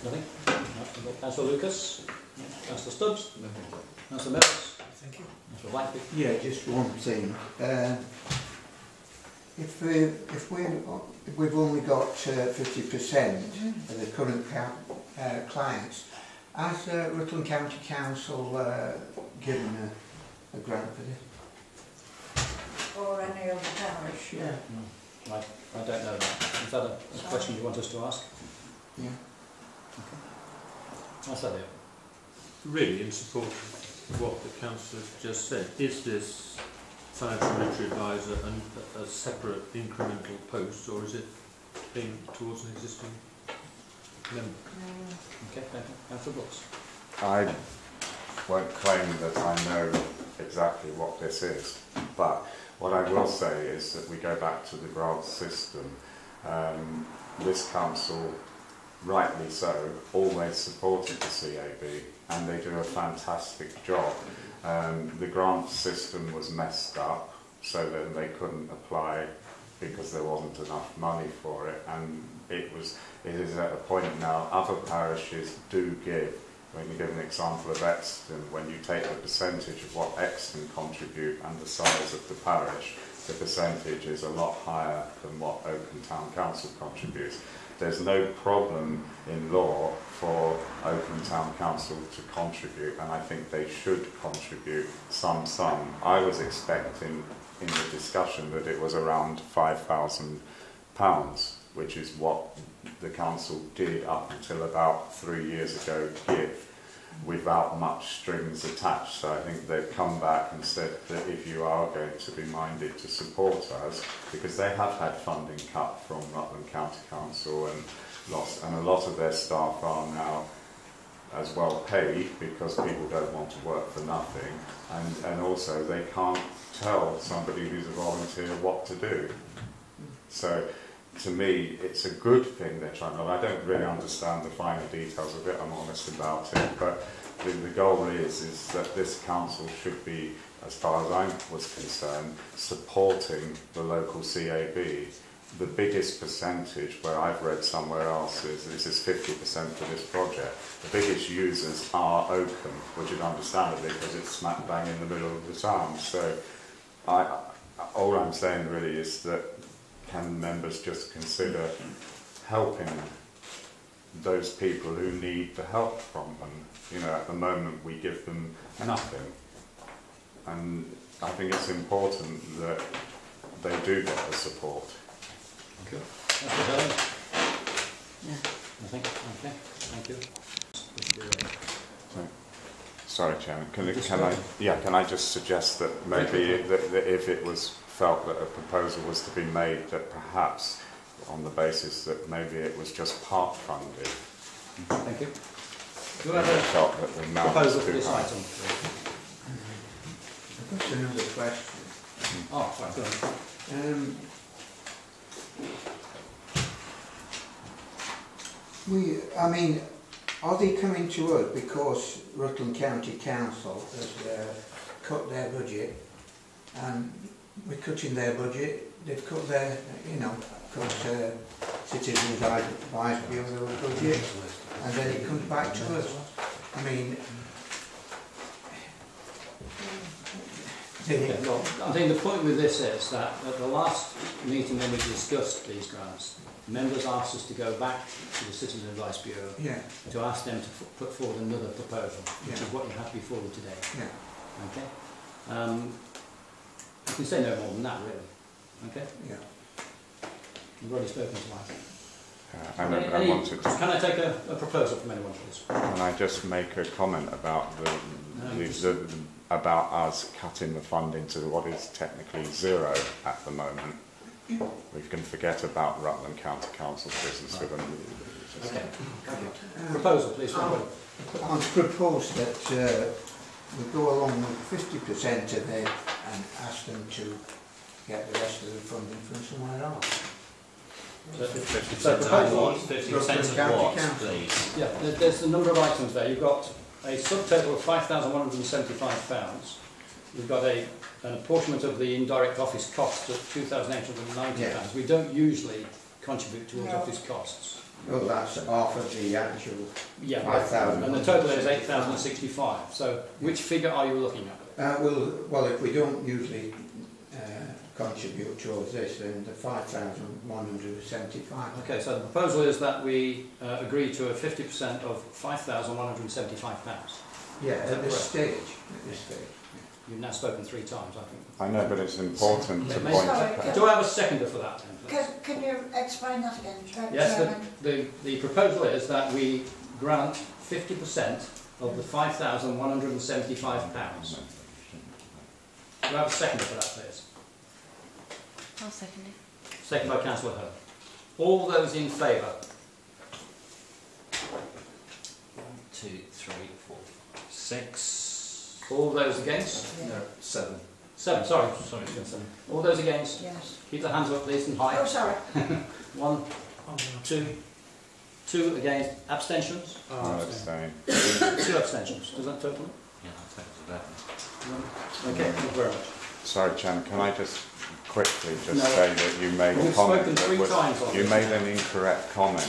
Nothing? No. Councillor Lucas? No. Councillor Stubbs? No. Councillor Mills? Thank you. Councillor Whitefield? Yeah, just one thing. If we've only got 50% of the current clients, has Rutland County Council given a grant for this? Or any other parish? Yeah. I don't know that. Is that a question you want us to ask? Yeah. Okay. That's it. Really, in support of what the councillor just said, is this financial monetary advisor a separate incremental post, or is it being towards an existing member? Okay, thank you. Councillor Brooks? I won't claim that I know exactly what this is, but what I will say is that we go back to the grant system. This council, rightly so, always supported the CAB, and they do a fantastic job. The grant system was messed up, so that they couldn't apply because there wasn't enough money for it, and it is at a point now other parishes do give. When you give an example of Exton, when you take the percentage of what Exton contribute and the size of the parish, the percentage is a lot higher than what Oakham Town Council contributes. There's no problem in law for Oakham Town Council to contribute, and I think they should contribute some sum. I was expecting in the discussion that it was around £5,000, which is what the council did up until about 3 years ago give, without much strings attached. So I think they've come back and said that if you are going to be minded to support us, because they have had funding cut from Rutland County Council and lost, and a lot of their staff are now as well paid because people don't want to work for nothing, and also they can't tell somebody who's a volunteer what to do. So to me, it's a good thing they're trying to. I don't really understand the finer details of it, I'm honest about it, but the goal is that this council should be, as far as I was concerned, supporting the local CAB. The biggest percentage, where I've read somewhere else, is this is 50% for this project. The biggest users are Oakham, which is understandably because it's smack bang in the middle of the town. So all I'm saying really is that can members just consider helping those people who need the help from them? You know, at the moment we give them nothing, and I think it's important that they do get the support. Thank you. Nothing? Okay, thank you. Sorry, Chairman, can I just suggest that maybe that if it was felt that a proposal was to be made, that perhaps on the basis that maybe it was just part funded. Thank you. Do you have a proposal for this item? I've got another question. Oh, right, go on. I mean, are they coming to us because Rutland County Council has cut their budget, and we're cutting their budget, they've cut their, cut Citizens Advice Bureau budget, and then it comes back to us. I mean, I think the point with this is that at the last meeting when we discussed these grants, members asked us to go back to the Citizens Advice Bureau to ask them to put forward another proposal, which is what you have before you today. Okay? You can say no more than that, really. Okay? Yeah. You've already spoken twice. Can I take a proposal from anyone, please? Can I just make a comment about about us cutting the funding to what is technically zero at the moment? We can forget about Rutland County Council's business with them. Okay. Proposal, please. I would propose that we go along with 50% of it and ask them to get the rest of the funding from somewhere else. So 50% proposal- of what? 50% of what, please? Yeah, there's a number of items there. You've got a subtotal of £5,175. We've got an apportionment of the indirect office costs of £2,890. Yeah. We don't usually contribute towards No. office costs. Well, that's half of the actual Yeah, 5,000. and the total is 8,065. So which figure are you looking at? Well, if we don't usually contribute towards this, then the 5,175. Okay, so the proposal is that we agree to a 50% of £5,175. Yeah, Is that at this correct? stage. At this stage. You've now spoken 3 times, I think. I know, but it's important to May- point Sorry, out. Do I have a seconder for that, then, please? Can you explain that again, Yes, Chairman? the proposal is that we grant 50% of the £5,175. Do I have a seconder for that, please? I'll second it. Second by Councillor Hurd. All those in favour? 1, 2, 3, 4, 6. All those against? Yeah. No, 7. 7, sorry. All those against? Yes. Keep the hands up, please, and high. Oh, sorry. 1, 2, 2 against. Abstentions? I abstain. 2 abstentions. Does that total it? Yeah, I'll take 11. Okay, thank you very much. Sorry, Chairman, can I just quickly No. say that you made a We've comment spoken that 3 times on you this. made an incorrect comment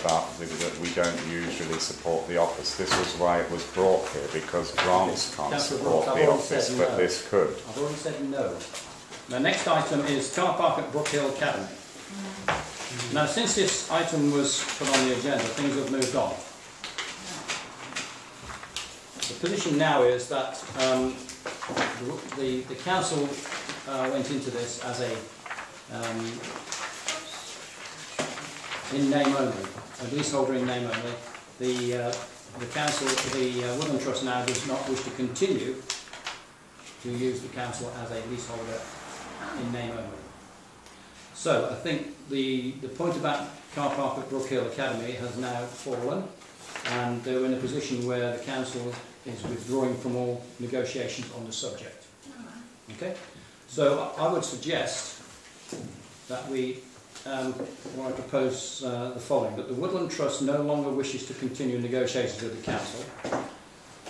about that we don't usually support the office. This was why it was brought here, because grants can't Councillor support Brooks, I've the already office, said but no. this could. I've already said no. The next item is car park at Brookhill Academy. Now, since this item was put on the agenda, things have moved on. The position now is that the council went into this as a in name only, a leaseholder in name only. The council, the Woodland Trust now does not wish to continue to use the council as a leaseholder in name only. So I think the point about car park at Brookhill Academy has now fallen, and they're in a position where the council is withdrawing from all negotiations on the subject. Okay, so I would suggest that we want to propose the following: that the Woodland Trust no longer wishes to continue negotiations with the council.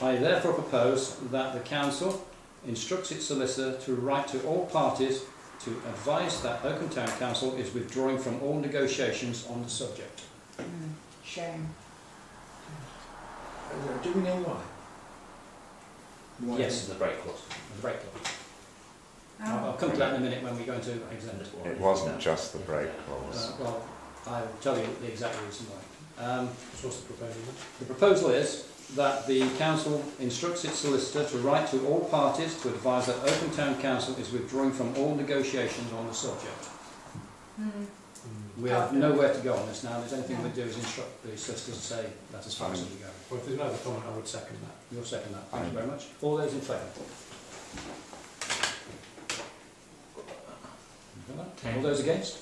I therefore propose that the council instructs its solicitor to write to all parties to advise that Oakham Town Council is withdrawing from all negotiations on the subject. Shame. Do we know why? Why? Yes, The break clause. the break clause. I'll come to that in a minute when we go into exempt. It wasn't just the break clause. Well, I'll tell you the exact reason why. So what's the proposal? The proposal is that the council instructs its solicitor to write to all parties to advise that Oakham Town Council is withdrawing from all negotiations on the subject. We have nowhere to go on this now. There's anything we do is instruct the solicitors to say that's as far as we go. Well, if there's no other comment, I would second that. You'll second that. Thank you very much. All those in favour? All those against?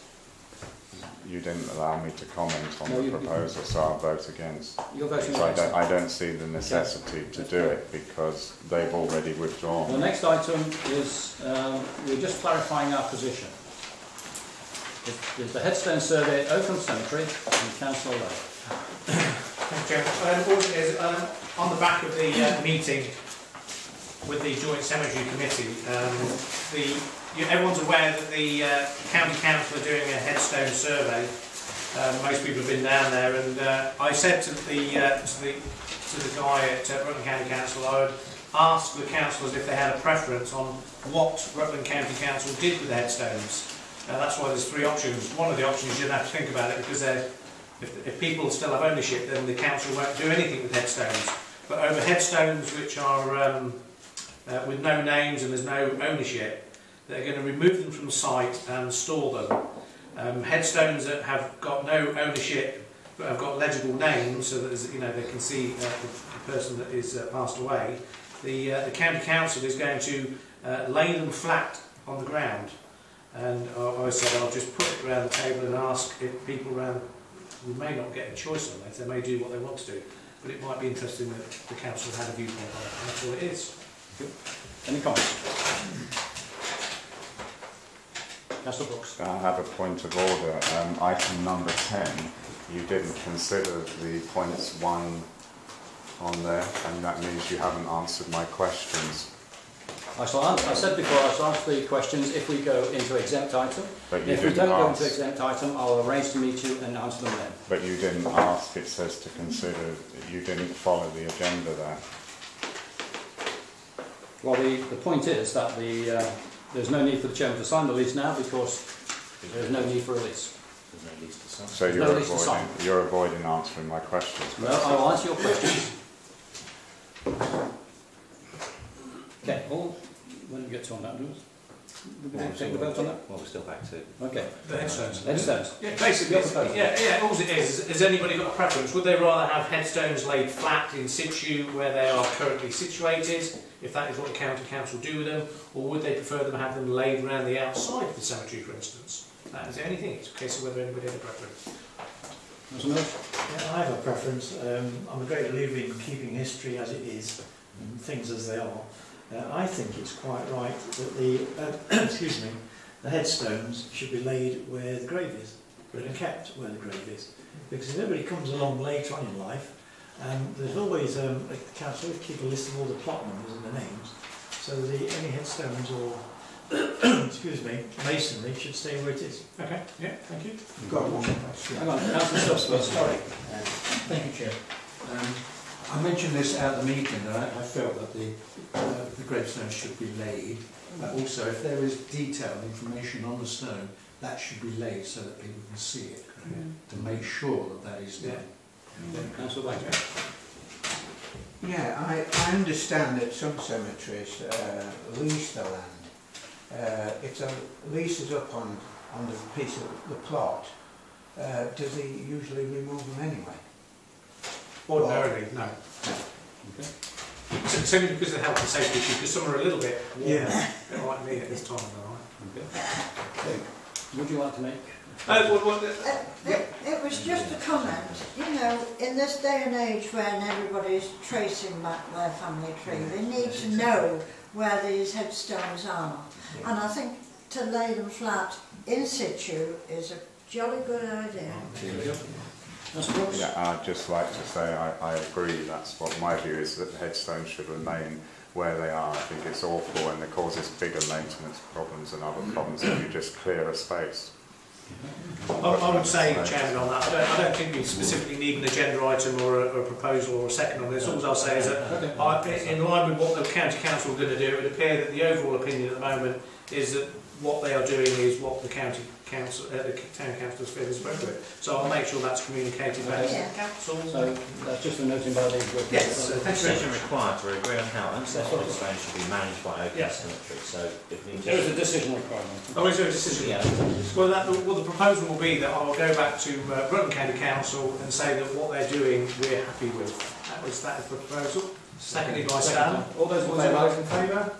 You didn't allow me to comment on No, the you- proposal, so I'll vote against. You're voting So against. I don't see the necessity to do it because they've already The withdrawn. next item is we're just clarifying our position. There's the headstone survey at Oakham Cemetery and Council Lane. Thank you, Chairman. All it is, on the back of the meeting with the Joint Cemetery Committee, everyone's aware that the County Council are doing a headstone survey. Most people have been down there, and I said to the guy at Rutland County Council, I would ask the councillors if they had a preference on what Rutland County Council did with the headstones. That's why there's 3 options. One of the options you don't have to think about it, because if people still have ownership, then the council won't do anything with headstones. But over headstones which are with no names and there's no ownership, they're going to remove them from the site and store them. Headstones that have got no ownership but have got legible names, so that they can see the person that is passed away. The county council is going to lay them flat on the ground. And I said I'll just put it around the table and ask if people around, we may not get a choice on it, they may do what they want to do, but it might be interesting that the council had a viewpoint on it, and that's all it is. Any comments? Councillor Brooks. I have a point of order. Item number 10, you didn't consider the points 1 on there, and that means you haven't answered my questions. I said before, I shall answer the questions if we go into exempt item. But you If we didn't don't go ask. into exempt item, I'll arrange to meet you and answer them then. But you didn't ask, it says to consider, you didn't follow the agenda there. Well, the point is that there's no need for the chairman to sign the lease now because there's no need for a lease. There's no lease to sign. So you're avoiding answering my questions. No, I'll answer your questions. Okay, when we get to on that, we're going to take the vote on that? Well, we're still back to... Okay. The headstones. Headstones. Yeah, basically, all it is, has anybody got a preference? Would they rather have headstones laid flat in situ where they are currently situated, if that is what the county council do with them, or would they prefer them have them laid around the outside of the cemetery, for instance? That is the only thing. It's a case of whether anybody has a preference. Yeah, I have a preference. I'm a great believer in keeping history as it is, and things as they are. I think it's quite right that the excuse me, the headstones should be laid where the grave is, and kept where the grave is. Because if everybody comes along later on in life, there's always a council keep a list of all the plot numbers and the names, so any headstones or excuse me, masonry should stay where it is. Okay, yeah, thank you. I've got one question. Hang on, Councillor Stubbs, Sorry. Thank you, Chair. I mentioned this at the meeting that I felt that the gravestones should be laid. Also, if there is detailed information on the stone, that should be laid so that people can see it to make sure that that is done. Councillor White. Yeah, I understand that some cemeteries lease the land. If the lease is up on the piece of the plot, does he usually remove them anyway? Ordinarily, no. Okay. It's only because of the health and safety issue, because some are a little bit warmer, a bit like me at this time of the night. Okay. Would you like to make? It was just a comment. You know, in this day and age when everybody's tracing back their family tree, they need to know where these headstones are. And I think to lay them flat in situ is a jolly good idea. Yeah, I'd just like to say I agree. That's what my view is, that the headstones should remain where they are. I think it's awful and it causes bigger maintenance problems and other problems if you just clear a space. I would say, Chairman, on that, I don't think we specifically need an agenda item or a proposal or a second on this. All I'll say is that in line with what the County Council are going to do, it would appear that the overall opinion at the moment is that what they are doing is what the County Council, the Town Council feel is appropriate. So I'll make sure that's communicated back to the Council. So that's just a noting by the group. Yes, so the decision required to agree on how ancestral stones should be managed by Oakham Cemetery. So if we there is a decision requirement. Oh, is there a decision? Yeah. Well, the proposal will be that I'll go back to Rutland County Council and say that what they're doing we're happy with. That is the proposal. Seconded by Stan. All those in favour?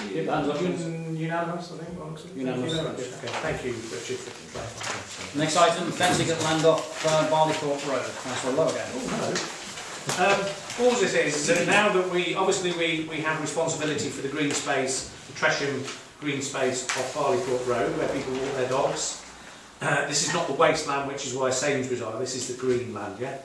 Keep hands up. Unanimous, I think. Unanimous. Okay, thank you, Richard, for clarifying. Next item, fencing at land off Barleythorpe Road. Councillor Lowe again. All this is that now that we have responsibility for the green space, the Tresham green space off Barleythorpe Road, where people walk their dogs. This is not the wasteland, which is why Sainsbury's are. This is the green land, yeah.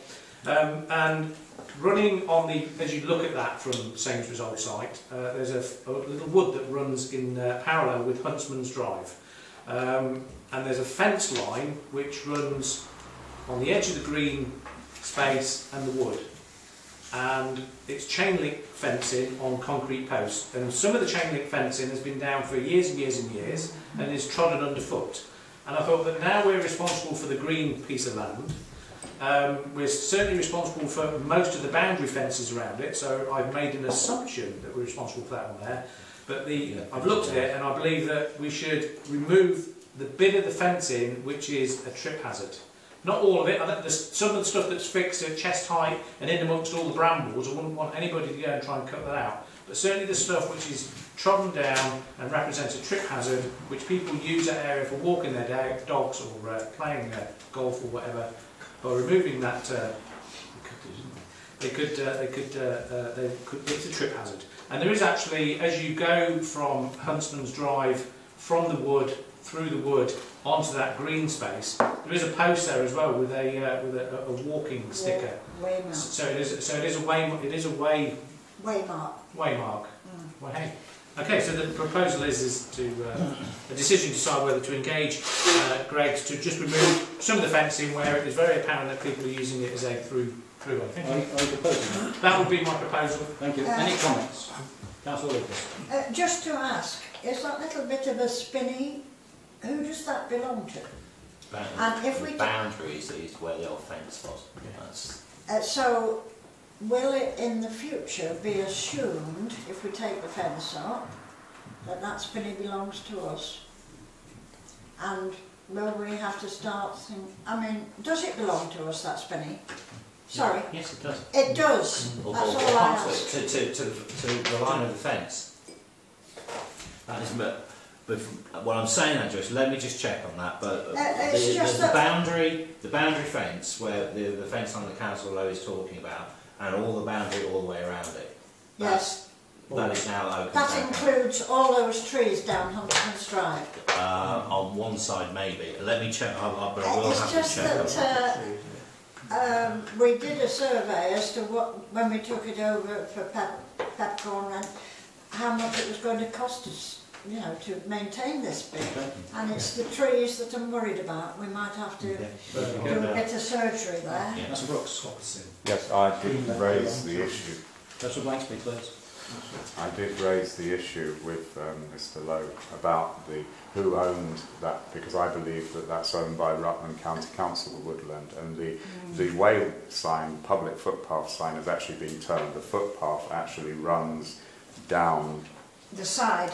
And running on the, as you look at that from Sainsbury's old site, there's a little wood that runs in parallel with Huntsman's Drive. And there's a fence line which runs on the edge of the green space and the wood. And it's chain link fencing on concrete posts. And some of the chain link fencing has been down for years and years and years and is trodden underfoot. And I thought that now we're responsible for the green piece of land. We're certainly responsible for most of the boundary fences around it, so I've made an assumption that we're responsible for that one there. But I've looked at it and I believe that we should remove the bit of the fencing which is a trip hazard. Not all of it. There's some of the stuff that's fixed at chest height and in amongst all the brambles. I wouldn't want anybody to go and try and cut that out. But certainly the stuff which is trodden down and represents a trip hazard, which people use that area for walking their dogs or playing golf or whatever. By removing that, it's a trip hazard. And there is actually, as you go from Huntsman's Drive, from the wood through the wood onto that green space. There is a post there as well with a walking sticker. Waymark. So it is a way Waymark. Waymark. Well, hey. Okay, so the proposal is to a decision to decide whether to engage Greggs to just remove some of the fencing where it is very apparent that people are using it as a through. Are you proposing that? That would be my proposal. Thank you. Any comments? Councillor Lucas. Just to ask, is that little bit of a spinney, who does that belong to? And if we boundaries is where the old fence was. That's so, will it in the future be assumed, if we take the fence up, that that spinney belongs to us? And will we have to start thinking, I mean, does it belong to us, that spinney? Sorry. Yes, it does. It does. That's all I ask. To the line of the fence. That is, but what I'm saying, Andrew, is let me just check on that. But the boundary fence, where the fence on the council road is talking about, and all the boundary all the way around it. Yes. That is now open. That includes all those trees down Huntington's Drive. On one side, maybe. Let me check. But I will It's have just to check. that we did a survey as to what, when we took it over for Pepcorn, and how much it was going to cost us, you know, to maintain this bit. And it's the trees that I'm worried about. We might have to do a bit of surgery there. Yeah. Councillor Brooks. Yes, I did raise the issue. Councillor Blanksby, please. I did raise the issue with Mr. Lowe about who owned that, because I believe that that's owned by Rutland County Council, the woodland, and the way sign, public footpath sign, has actually been turned. The footpath actually runs down the side,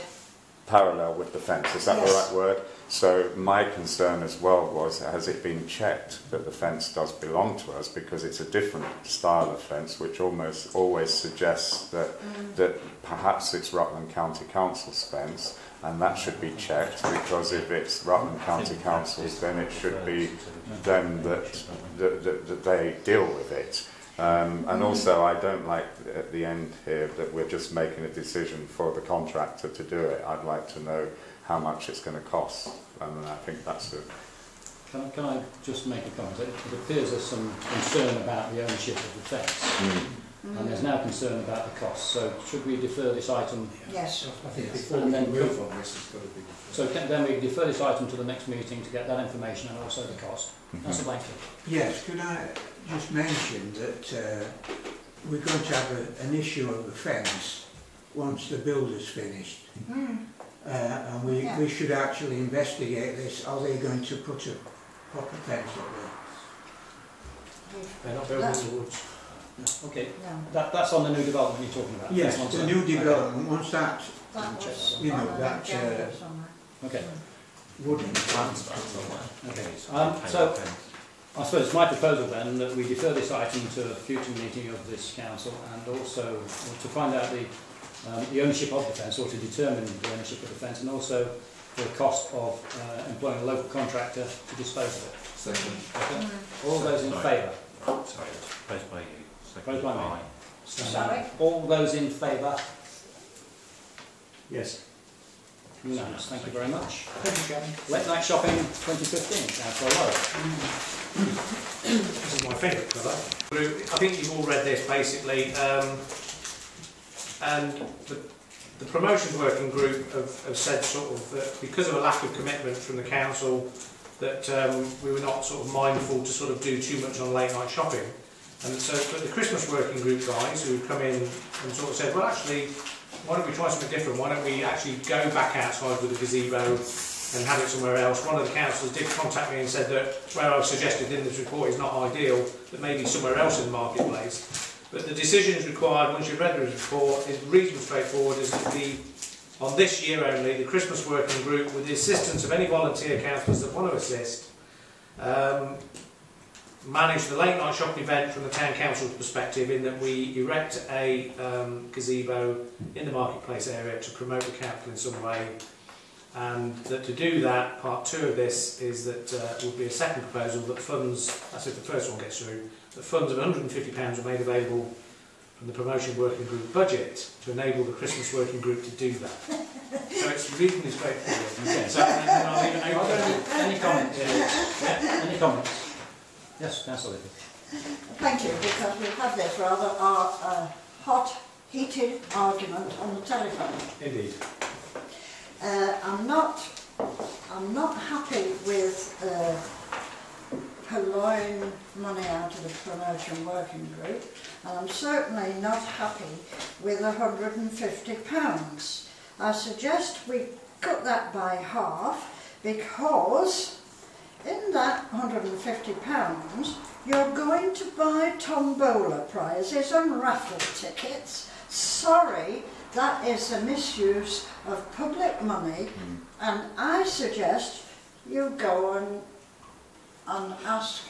parallel with the fence. Is that yes. the right word? So my concern as well was, has it been checked that the fence does belong to us, because it's a different style of fence which almost always suggests that perhaps it's Rutland County Council's fence, and that should be checked, because if it's Rutland County Council's, then it should be them that they deal with it. And also, I don't like at the end here that we're just making a decision for the contractor to do it. I'd like to know how much it's going to cost, and I think that's it. Can I just make a comment? It appears there's some concern about the ownership of the fence, and there's now concern about the cost. So should we defer this item? Yes. I think before we move on this, it's got to be deferred. So then we defer this item to the next meeting to get that information and also the cost. Councillor Blanksby. Yes, could I just mention that we're going to have an issue of the fence once the builder's finished. And we should actually investigate this. Are they going to put a proper fence up there? They're not building the woods. Okay, No. that's on the new development you're talking about? Yes, Once the that- new development, once that, Was you know, on that the agenda somewhere. Okay. wooden. Okay. So I suppose it's my proposal then that we defer this item to a future meeting of this council, and also to find out the ownership of the fence, or to determine the ownership of the fence, and also the cost of employing a local contractor to dispose of it. Second. Okay. All those in favour? Sorry, proposed by you. Proposed by me. Sorry? All those in favour? Yes. Unanimous. Thank you very much. Thank you, Chairman. Late Night Shopping 2015, Councillor Lowe. This is my favourite colour. I think you've all read this basically, and the promotions working group have said sort of that because of a lack of commitment from the council that we were not sort of mindful to sort of do too much on late night shopping. And so, but the Christmas working group guys who have come in and sort of said, well actually, why don't we try something different? Why don't we actually go back outside with the gazebo and have it somewhere else? One of the councillors did contact me and said that where I suggested in this report is not ideal, that maybe somewhere else in the marketplace. But the decisions required, once you've read the report, is reasonably straightforward. Is that on this year only, the Christmas working group, with the assistance of any volunteer councillors that want to assist, manage the late night shopping event from the town council's perspective, in that we erect a gazebo in the marketplace area to promote the capital in some way, and that to do that, part 2 of this is that would be a second proposal that funds, that's if the first one gets through, that funds of £150 are made available from the promotion working group budget to enable the Christmas working group to do that. So so it's reasonably straightforward. Okay. So then I'll leave it Are there open. any comments? Yeah. Yeah, any comments? Yes, Councillor Lippy. Thank you, because we've had this rather hot, heated argument on the telephone. Indeed. I'm not happy with purloining money out of the promotion working group, and I'm certainly not happy with £150. I suggest we cut that by half, because in that £150 you're going to buy tombola prizes and raffle tickets. Sorry, that is a misuse of public money, and I suggest you go and ask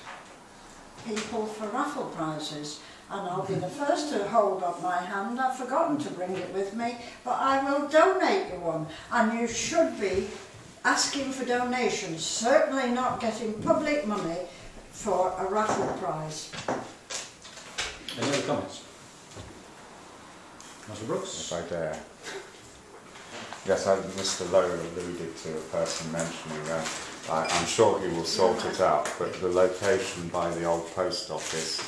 people for raffle prizes. And I'll be the first to hold up my hand. I've forgotten to bring it with me, but I will donate you one. And you should be asking for donations, certainly not getting public money for a raffle prize. Any other comments? Councillor Brooks? If I dare. Yes, Mr. Lowe alluded to a person mentioning I'm sure he will sort it out, but the location by the old post office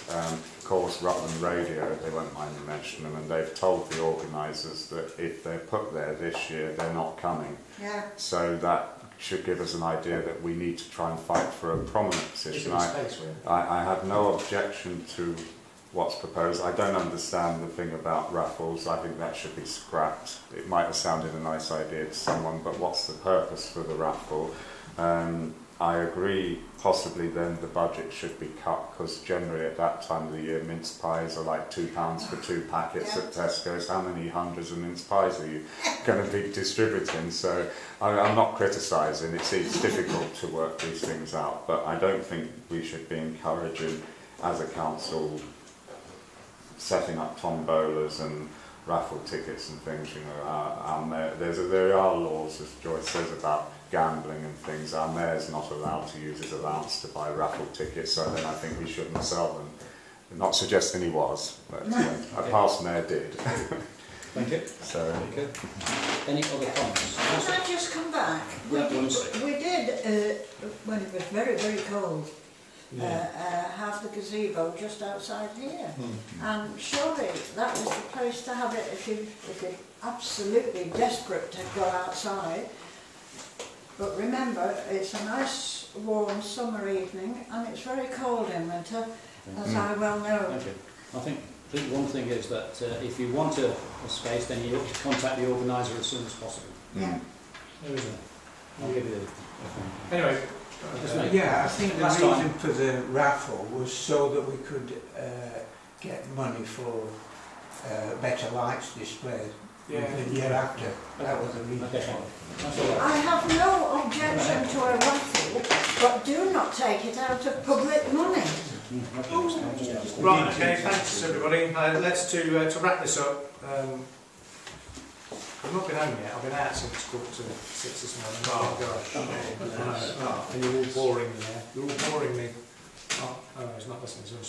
calls Rutland Radio, they won't mind me mentioning them, and they've told the organisers that if they're put there this year, they're not coming. Yeah. So that should give us an idea that we need to try and fight for a prominent position. I have no objection to what's proposed. I don't understand the thing about raffles. I think that should be scrapped. It might have sounded a nice idea to someone, but what's the purpose for the raffle? I agree, possibly then the budget should be cut, because generally at that time of the year mince pies are like £2 for 2 packets at Tesco's. How many hundreds of mince pies are you going to be distributing? So I'm not criticising, it's difficult to work these things out, but I don't think we should be encouraging as a council setting up tombolas and raffle tickets and things. You know, there are laws, as Joyce says, about gambling and things. Our mayor's not allowed to use his allowance to buy raffle tickets, so then I think we shouldn't sell them. I'm not suggesting he was, but a past mayor did. Thank you. So. Okay. Any other comments? Can I just come back? Yeah, we did, when it was very, very cold, have the gazebo just outside here. And surely that was the place to have it if you're absolutely desperate to go outside. But remember, it's a nice warm summer evening and it's very cold in winter, as I well know. Okay. I think one thing is that if you want a space, then you have to contact the organiser as soon as possible. Yeah. Who is it? I'll give you the... Anyway. Yeah, I think the reason for the raffle was so that we could get money for better lights displayed the year after. That was the reason. Okay. I have no objection to a raffle, but do not take it out of public money. Right, okay, thanks everybody. Let's to wrap this up. I've not been home yet. I've been out since 6:45 this morning. Oh gosh. And you're all boring me now. You're all boring me. Oh, he's not listening to us.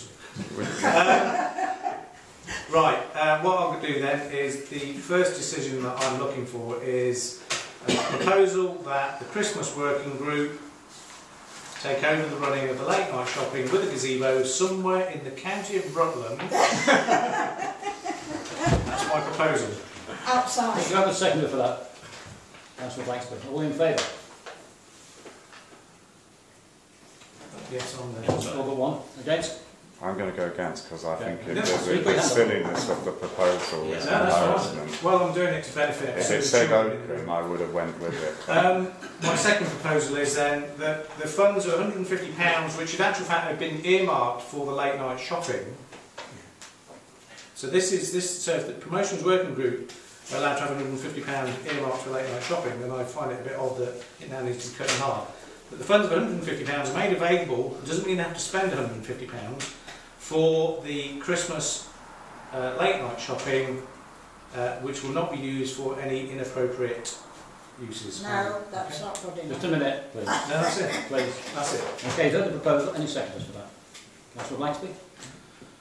Right, what I'm going to do then is the first decision that I'm looking for is a proposal that the Christmas working group take over the running of the late night shopping with a gazebo somewhere in the county of Rutland. That's my proposal. Outside. Do you have a seconder for that? Councillor Blacksburn. All in favour? Yes, on there. All but one. Against? I'm going to go against because I think No, the silliness of the proposal is embarrassment. Well, I'm doing it to benefit. If it said Oakham, I would have went with it. My second proposal is then that the funds of £150, which in actual fact have been earmarked for the late night shopping. So so if the promotions working group are allowed to have £150 earmarked for late night shopping, then I find it a bit odd that it now needs to be cut in half. But the funds of £150 are made available, it doesn't mean they have to spend £150, for the Christmas late night shopping, which will not be used for any inappropriate uses. No, that's not good enough. Just a minute, please. No, that's it. Please. That's it. Okay, is that the proposal? Any seconders for that? Councillor Blacksby?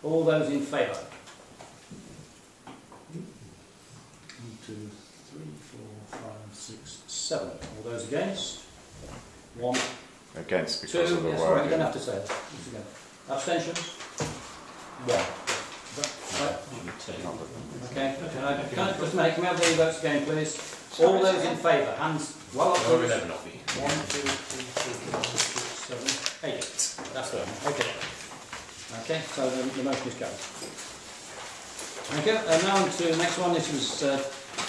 All those in favour? 1, 2, 3, 4, 5, 6, 7. All those against? 1, Against 2, because of the yes, all right, you wording. don't have to say it. Once again. Abstentions? 1. Right. Okay, can I just make, can we have the votes again, please? All those in favour, hands well up, please. 1, 2, 3, 4, 5, 6, 7, 8. That's the one. Okay. Okay, so the motion is carried. Thank you. Now on to the next one. This was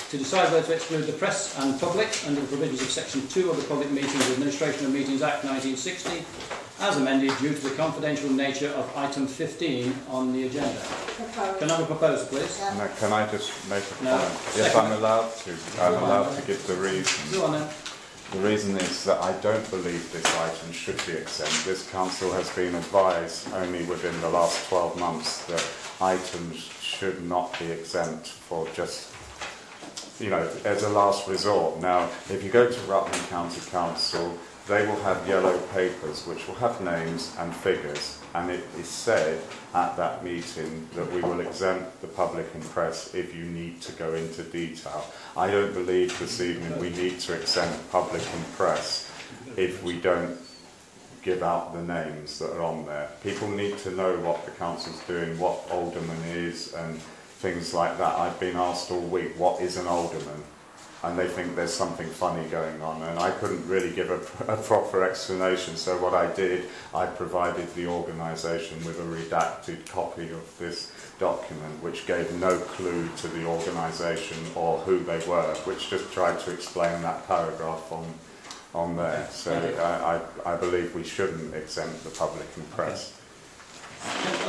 to decide whether to exclude the press and public under the provisions of Section 2 of the Public Meetings Administration of Meetings Act 1960, as amended due to the confidential nature of item 15 on the agenda. Can I have a proposal, please? Yeah. No, can I just make a No. comment? Yes, I'm allowed to. I'm allowed to give the reason. Go on then. The reason is that I don't believe this item should be exempt. This council has been advised only within the last 12 months that items should not be exempt for just, you know, as a last resort. Now, if you go to Rutland County Council, they will have yellow papers which will have names and figures, and it is said at that meeting that we will exempt the public and press if you need to go into detail. I don't believe this evening we need to exempt public and press if we don't give out the names that are on there. People need to know what the council's doing, what alderman is and things like that. I've been asked all week, what is an alderman? And they think there's something funny going on, and I couldn't really give a proper explanation. So what I did, I provided the organisation with a redacted copy of this document, which gave no clue to the organisation or who they were, which just tried to explain that paragraph on there. So I believe we shouldn't exempt the public and press.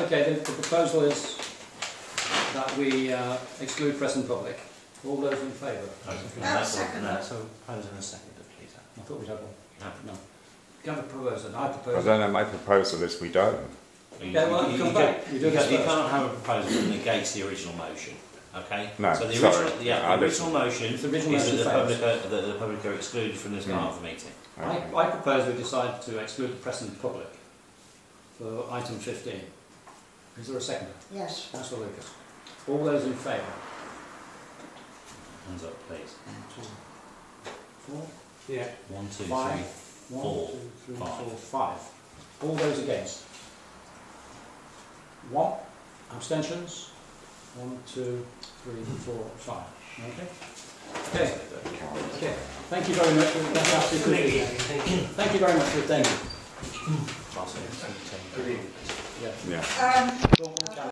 Okay, the proposal is that we exclude press and public. All those in favour? So propose in a second, please. I thought we'd have one. No. Can I have a proposal? I I propose. don't know, my proposal is we don't. Yeah, well, come back. We do You this first. cannot have a proposal that negates the original motion. Okay? No, So the sorry. original, the original motion The original is motion that fails. the public are excluded from this part of the meeting. Okay. I propose we decide to exclude the press and public for item 15. Is there a second? Yes. Councillor Lucas. All those in favour? Hands up, please. 1, 2, 4. Yeah. 1, 2, 3, 5. 4, 1, 2, 3, 4, 5. 5. All those against? 1. Abstentions? 1, 2, 3, 4, 5. Okay. Okay. Okay. Thank you very much. That's absolutely good. Thank you very much for attending. Pass it. Yeah. Yeah. Um,